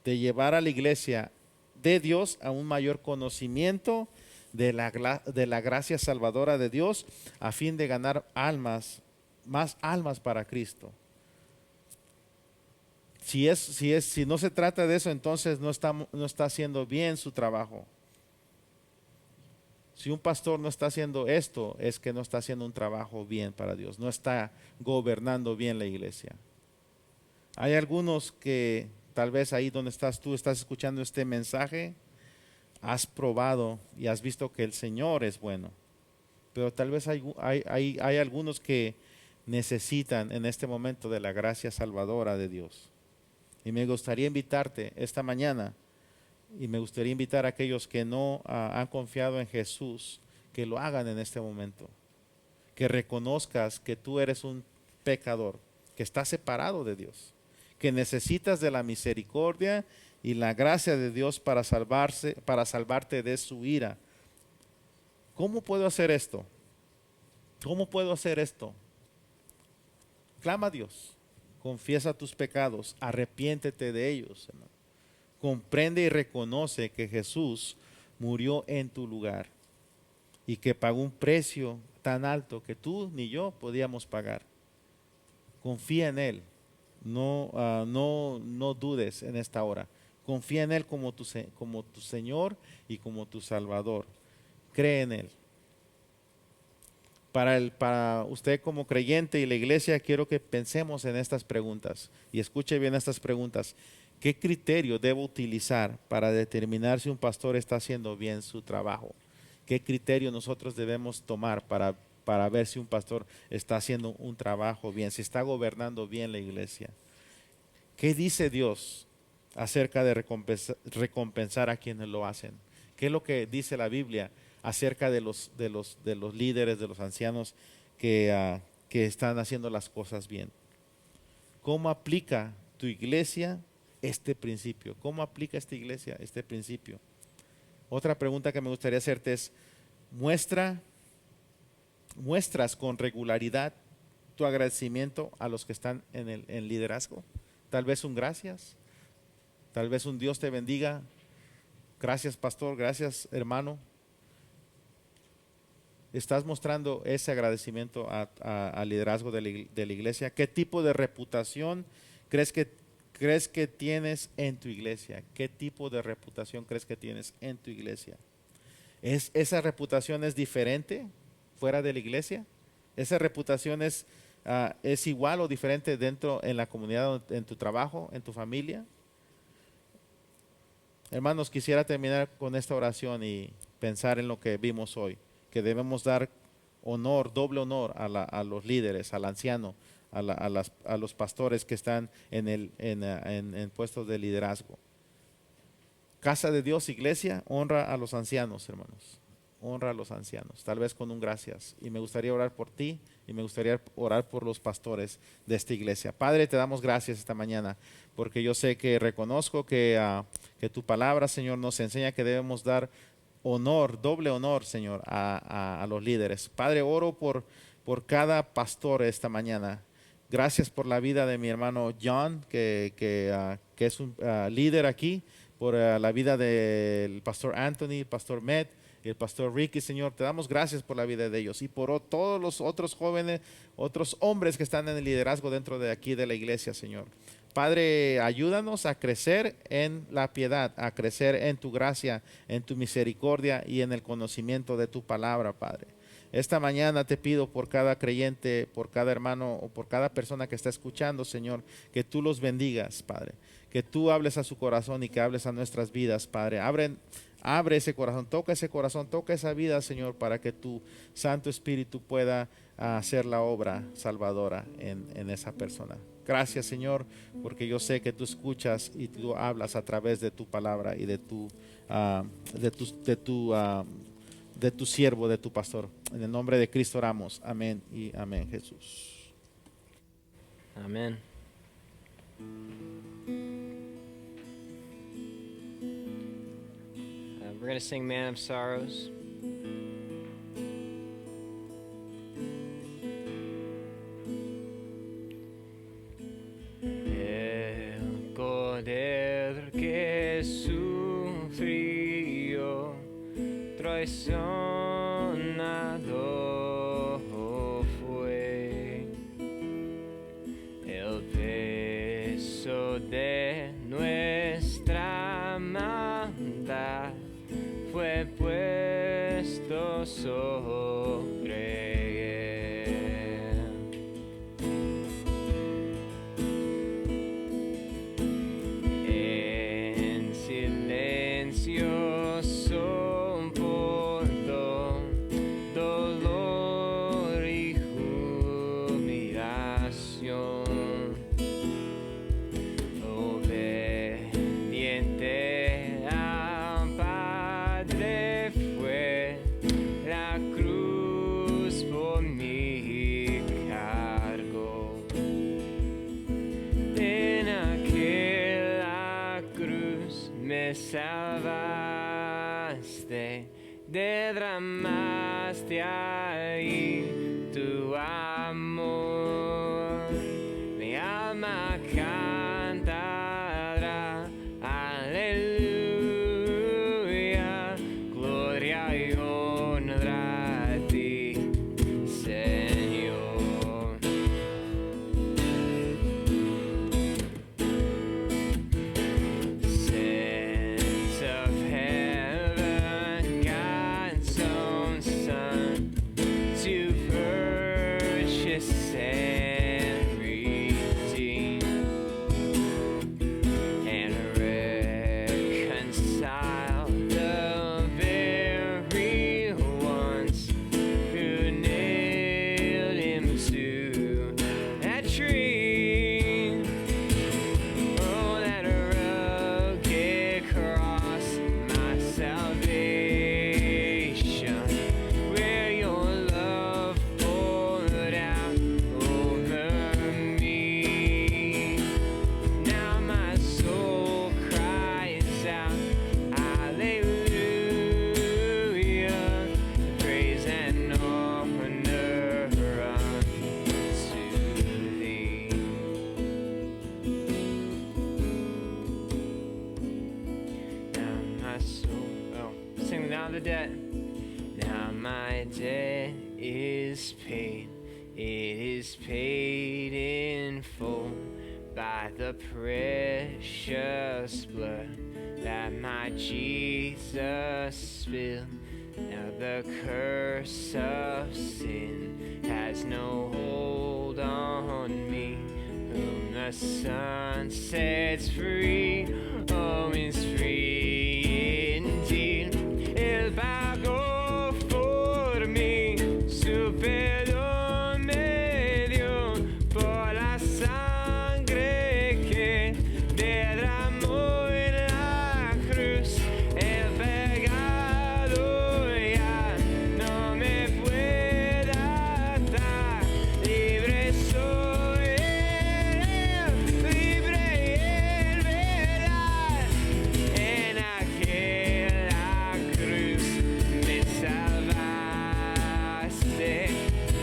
de llevar a la iglesia de Dios a un mayor conocimiento de la gracia salvadora de Dios, a fin de ganar más almas para Cristo. Si no se trata de eso, entonces no está haciendo bien su trabajo. Si un pastor no está haciendo esto, es que no está haciendo un trabajo bien para Dios, no está gobernando bien la iglesia. Hay algunos que tal vez ahí donde tú estás escuchando este mensaje, has probado y has visto que el Señor es bueno, pero tal vez hay algunos que necesitan en este momento de la gracia salvadora de Dios. Y me gustaría invitarte esta mañana, y me gustaría invitar a aquellos que no han confiado en Jesús, que lo hagan en este momento. Que reconozcas que tú eres un pecador, que estás separado de Dios, que necesitas de la misericordia y la gracia de Dios para salvarte de su ira. ¿Cómo puedo hacer esto? ¿Cómo puedo hacer esto? Clama a Dios. Confiesa tus pecados, arrepiéntete de ellos, hermano. Comprende y reconoce que Jesús murió en tu lugar y que pagó un precio tan alto que tú ni yo podíamos pagar. Confía en Él, no dudes en esta hora. Confía en Él como tu Señor y como tu Salvador. Cree en Él. Para usted como creyente y la iglesia, quiero que pensemos en estas preguntas y escuche bien estas preguntas. ¿Qué criterio debo utilizar para determinar si un pastor está haciendo bien su trabajo? ¿Qué criterio nosotros debemos tomar para ver si un pastor está haciendo un trabajo bien, si está gobernando bien la iglesia? ¿Qué dice Dios acerca de recompensar a quienes lo hacen? ¿Qué es lo que dice la Biblia acerca de los líderes, de los ancianos que están haciendo las cosas bien? ¿Cómo aplica tu iglesia este principio? ¿Cómo aplica esta iglesia este principio? Otra pregunta que me gustaría hacerte es, ¿muestras con regularidad tu agradecimiento a los que están en liderazgo? Tal vez un gracias, tal vez un Dios te bendiga. Gracias, pastor, gracias, hermano. ¿Estás mostrando ese agradecimiento al liderazgo de la iglesia? ¿Qué tipo de reputación crees que tienes en tu iglesia? ¿Qué tipo de reputación crees que tienes en tu iglesia? ¿Esa reputación es diferente fuera de la iglesia? ¿Esa reputación es igual o diferente dentro en la comunidad, en tu trabajo, en tu familia? Hermanos, quisiera terminar con esta oración y pensar en lo que vimos hoy, que debemos dar honor, doble honor a los líderes, al anciano, a los pastores que están en puestos de liderazgo. Casa de Dios, iglesia, honra a los ancianos, hermanos. Honra a los ancianos, tal vez con un gracias. Y me gustaría orar por ti y me gustaría orar por los pastores de esta iglesia. Padre, te damos gracias esta mañana porque yo sé que reconozco que tu palabra, Señor, nos enseña que debemos dar honor, doble honor, Señor, a los líderes. Padre, oro por cada pastor esta mañana. Gracias por la vida de mi hermano John, que es un líder aquí, por la vida del pastor Anthony, el pastor Matt y el pastor Ricky, Señor. Te damos gracias por la vida de ellos y por todos los otros jóvenes, otros hombres que están en el liderazgo dentro de aquí de la iglesia, Señor. Padre, ayúdanos a crecer en la piedad, a crecer en tu gracia, en tu misericordia y en el conocimiento de tu palabra, Padre. Esta mañana te pido por cada creyente, por cada hermano o por cada persona que está escuchando, Señor, que tú los bendigas, Padre. Que tú hables a su corazón y que hables a nuestras vidas, Padre. Abre ese corazón, toca esa vida, Señor, para que tu Santo Espíritu pueda hacer la obra salvadora en esa persona. Gracias, Señor, porque yo sé que tú escuchas y tú hablas a través de tu palabra y de tu siervo, de tu pastor. En el nombre de Cristo oramos. Amén y amén, Jesús. Amen. We're going to sing Man of Sorrows. El Cordero que sufrió traicionado fue, el peso de nuestra maldad fue puesto sobre él. En silencio soportó dolor y humillación. Obediente al Padre fue, la cruz por mí cargó. En aquella cruz me salvaste, derramaste ahí tu amor. Mi alma cantará, aleluya, gloria y honra a ti, Señor. Sense of heaven, God's own Son, to purchase and redeem. the debt. Now my debt is paid. It is paid in full by the precious blood that my Jesus spilled. Now the curse of sin has no hold on me. Whom the Son sets free, oh, is free indeed. Él pagó por mí, su perdón me dio por la sangre que derramó en la cruz. El pecado ya no me puede atar, libre soy, libre en verdad. En aquella cruz me salvaste,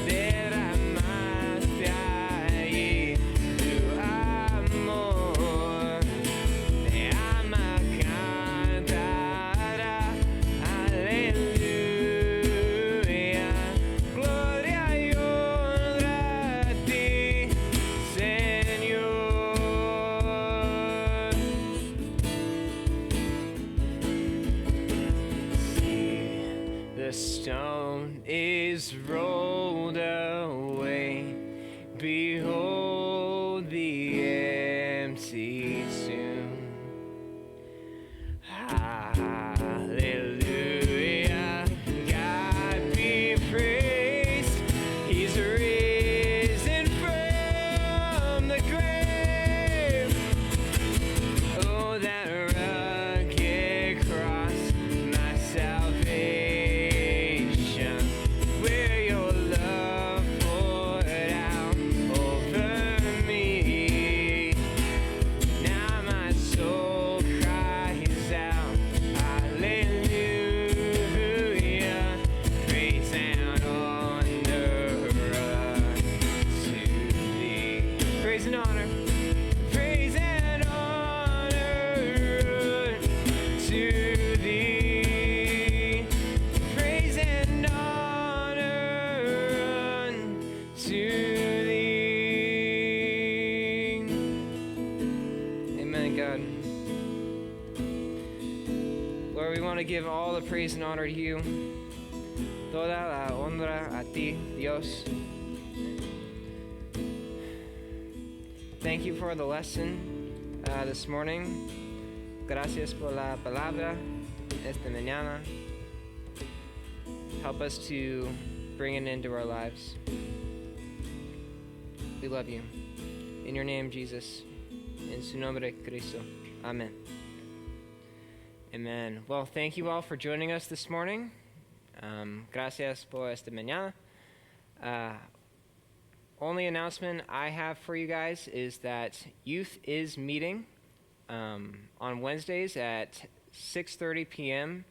derramaste allí tu amor. Me ama cantará, aleluya, gloria y honra a ti, Señor. See, the stone is rolled away. Behold the empty tomb. Hallelujah, God be praised. He's risen from the grave. Oh, that rugged cross, my salvation, where your love poured out over me. Now my soul cries out, hallelujah, praise and honor to thee. Praise and honor. Praise and honor to thee. Praise and honor to thee. Amen, God. Lord, we want to give all the praise and honor to you. Toda la honra a ti, Dios. Thank you for the lesson this morning. Gracias por la palabra esta mañana. Help us to bring it into our lives. We love you. In your name, Jesus. En su nombre, Cristo. Amen. Amen. Well, thank you all for joining us this morning. Gracias por esta mañana. Only announcement I have for you guys is that youth is meeting on Wednesdays at 6:30 p.m.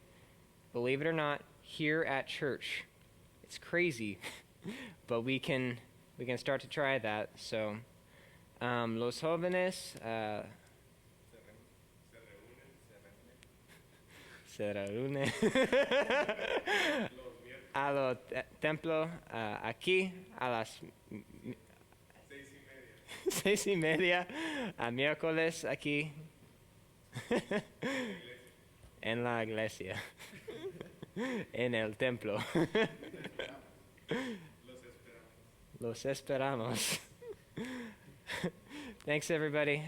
Believe it or not, here at church. It's crazy, but we can start to try that. So, los jóvenes se reúnen a lo templo aquí a las 6:30 a miércoles aquí en la iglesia, en el templo. Los esperamos. Thanks, everybody.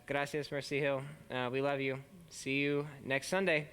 Gracias, Mercy Hill. We love you. See you next Sunday.